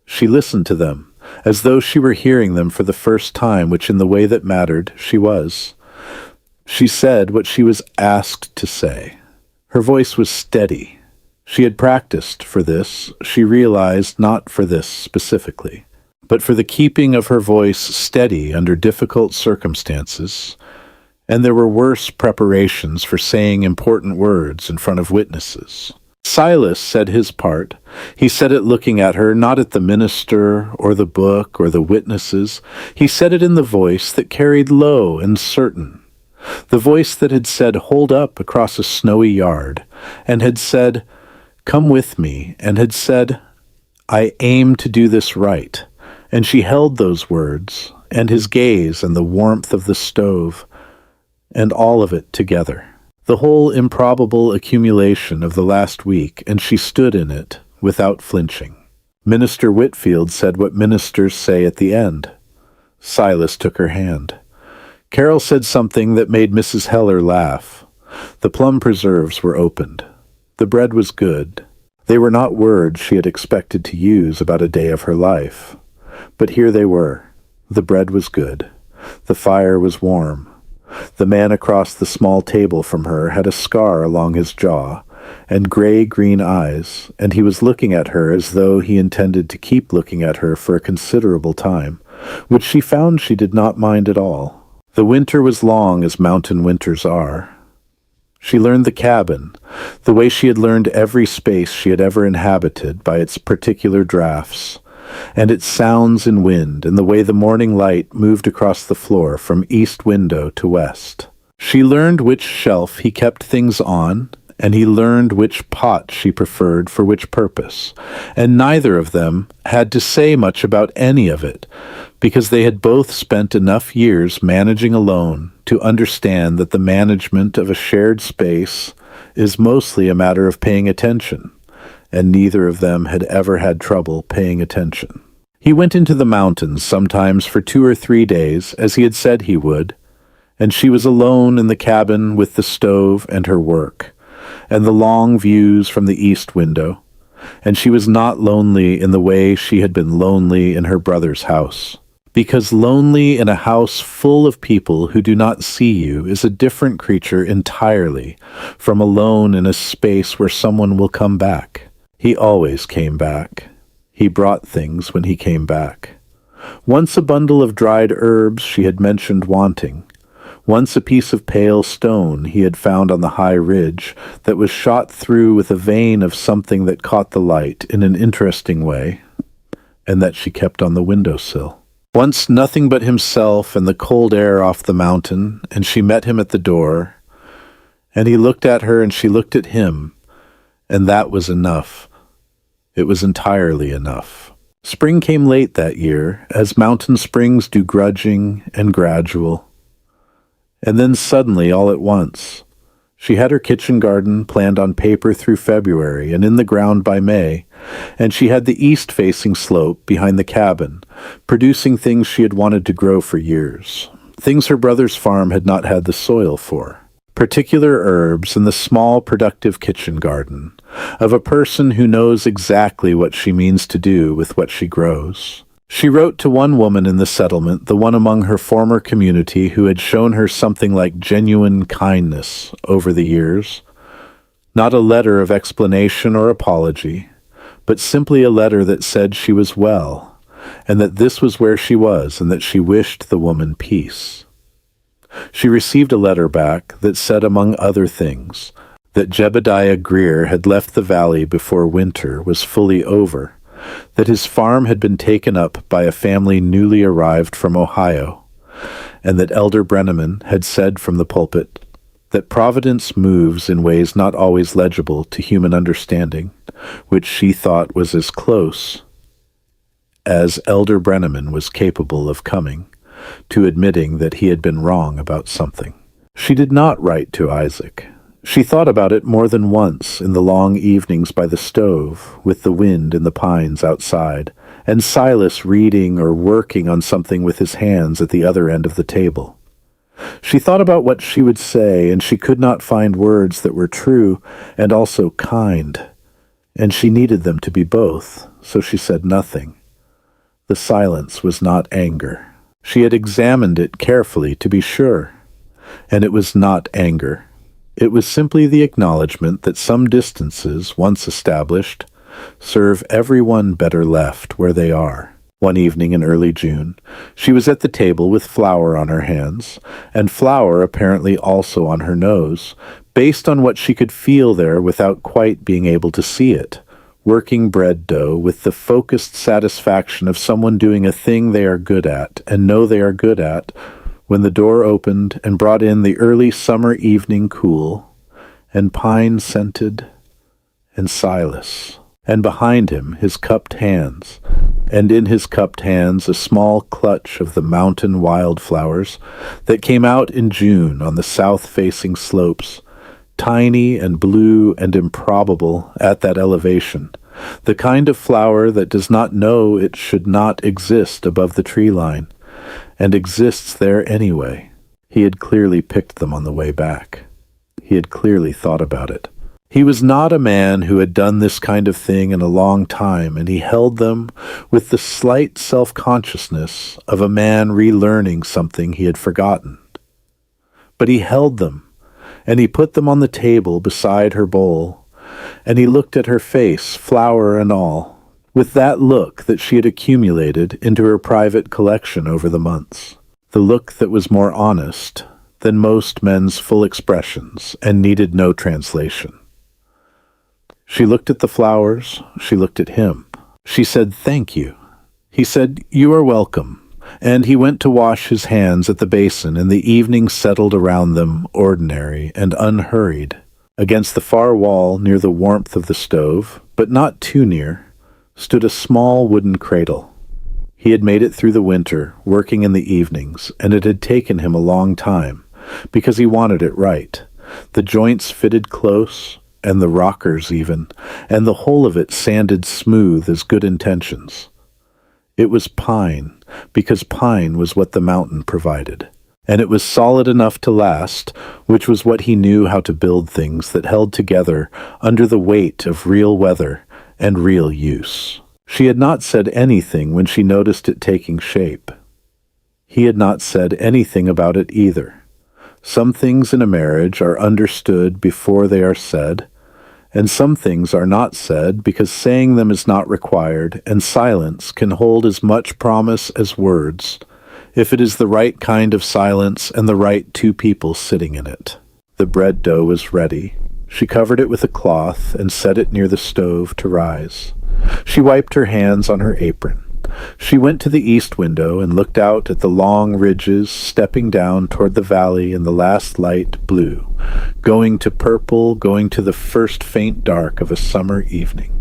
[SPEAKER 1] She listened to them, as though she were hearing them for the first time, which in the way that mattered, she was. She said what she was asked to say. Her voice was steady. She had practiced for this, she realized, not for this specifically, but for the keeping of her voice steady under difficult circumstances, and there were worse preparations for saying important words in front of witnesses. Silas said his part. He said it looking at her, not at the minister or the book or the witnesses. He said it in the voice that carried low and certain, the voice that had said, "Hold up," across a snowy yard, and had said, "Come with me," and had said, "I aim to do this right." And she held those words, and his gaze and the warmth of the stove, and all of it together. The whole improbable accumulation of the last week, and she stood in it without flinching. Minister Whitfield said what ministers say at the end. Silas took her hand. Carol said something that made Mrs. Heller laugh. The plum preserves were opened. The bread was good. They were not words she had expected to use about a day of her life. But here they were. The bread was good. The fire was warm. The man across the small table from her had a scar along his jaw and gray-green eyes, and he was looking at her as though he intended to keep looking at her for a considerable time, which she found she did not mind at all. The winter was long, as mountain winters are. She learned the cabin, the way she had learned every space she had ever inhabited by its particular drafts, and its sounds and wind, and the way the morning light moved across the floor from east window to west. She learned which shelf he kept things on, and he learned which pot she preferred for which purpose, and neither of them had to say much about any of it, because they had both spent enough years managing alone to understand that the management of a shared space is mostly a matter of paying attention, and neither of them had ever had trouble paying attention. He went into the mountains sometimes for 2 or 3 days, as he had said he would, and she was alone in the cabin with the stove and her work, and the long views from the east window, and she was not lonely in the way she had been lonely in her brother's house. Because lonely in a house full of people who do not see you is a different creature entirely from alone in a space where someone will come back. He always came back. He brought things when he came back. Once a bundle of dried herbs she had mentioned wanting. Once a piece of pale stone he had found on the high ridge that was shot through with a vein of something that caught the light in an interesting way, and that she kept on the windowsill. Once nothing but himself and the cold air off the mountain, and she met him at the door, and he looked at her and she looked at him, and that was enough. It was entirely enough. Spring came late that year, as mountain springs do, grudging and gradual. And then suddenly, all at once, she had her kitchen garden planned on paper through February and in the ground by May, and she had the east-facing slope behind the cabin, producing things she had wanted to grow for years, things her brother's farm had not had the soil for. Particular herbs and the small productive kitchen garden of a person who knows exactly what she means to do with what she grows. She wrote to one woman in the settlement, the one among her former community who had shown her something like genuine kindness over the years. Not a letter of explanation or apology, but simply a letter that said she was well, and that this was where she was, and that she wished the woman peace. She received a letter back that said, among other things, that Jebediah Greer had left the valley before winter was fully over, that his farm had been taken up by a family newly arrived from Ohio, and that Elder Brenneman had said from the pulpit that Providence moves in ways not always legible to human understanding, which she thought was as close as Elder Brenneman was capable of coming to admitting that he had been wrong about something. She did not write to Isaac. She thought about it more than once in the long evenings by the stove, with the wind in the pines outside, and Silas reading or working on something with his hands at the other end of the table. She thought about what she would say, and she could not find words that were true and also kind, and she needed them to be both, so she said nothing. The silence was not anger. She had examined it carefully to be sure, and it was not anger. It was simply the acknowledgement that some distances, once established, serve everyone better left where they are. One evening in early June, she was at the table with flour on her hands, and flour apparently also on her nose, based on what she could feel there without quite being able to see it, working bread dough with the focused satisfaction of someone doing a thing they are good at and know they are good at, when the door opened and brought in the early summer evening cool, and pine-scented, and Silas, and behind him his cupped hands, and in his cupped hands a small clutch of the mountain wildflowers that came out in June on the south-facing slopes, tiny and blue and improbable at that elevation, the kind of flower that does not know it should not exist above the tree line, and exists there anyway. He had clearly picked them on the way back. He had clearly thought about it. He was not a man who had done this kind of thing in a long time, and he held them with the slight self-consciousness of a man relearning something he had forgotten. But he held them, and he put them on the table beside her bowl, and he looked at her face, flower and all, with that look that she had accumulated into her private collection over the months, the look that was more honest than most men's full expressions and needed no translation. She looked at the flowers, she looked at him. She said, "Thank you." He said, "You are welcome," and he went to wash his hands at the basin, and the evening settled around them, ordinary and unhurried. Against the far wall, near the warmth of the stove, but not too near, stood a small wooden cradle. He had made it through the winter, working in the evenings, and it had taken him a long time, because he wanted it right. The joints fitted close, and the rockers even, and the whole of it sanded smooth as good intentions. It was pine, because pine was what the mountain provided, and it was solid enough to last, which was what he knew how to build things that held together under the weight of real weather and real use. She had not said anything when she noticed it taking shape. He had not said anything about it either. Some things in a marriage are understood before they are said, and some things are not said because saying them is not required, and silence can hold as much promise as words, if it is the right kind of silence and the right two people sitting in it. The bread dough was ready. She covered it with a cloth and set it near the stove to rise. She wiped her hands on her apron. She went to the east window and looked out at the long ridges stepping down toward the valley in the last light blue, going to purple, going to the first faint dark of a summer evening.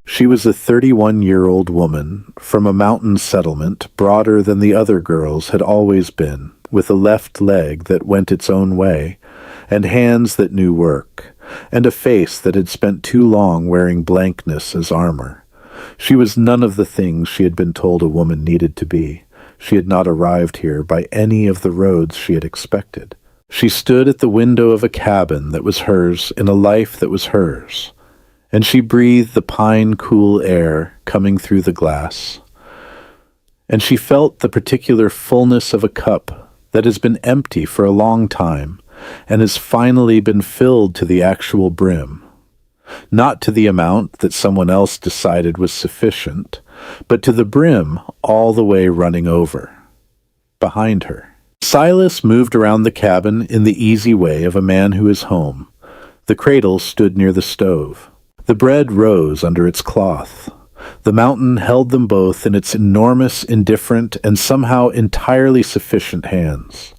[SPEAKER 1] She was a 31-year-old woman from a mountain settlement broader than the other girls had always been, with a left leg that went its own way, and hands that knew work, and a face that had spent too long wearing blankness as armor. She was none of the things she had been told a woman needed to be. She had not arrived here by any of the roads she had expected. She stood at the window of a cabin that was hers in a life that was hers, and she breathed the pine-cool air coming through the glass. And she felt the particular fullness of a cup that has been empty for a long time and has finally been filled to the actual brim. Not to the amount that someone else decided was sufficient, but to the brim all the way running over. Behind her. Silas moved around the cabin in the easy way of a man who is home. The cradle stood near the stove. The bread rose under its cloth. The mountain held them both in its enormous, indifferent, and somehow entirely sufficient hands.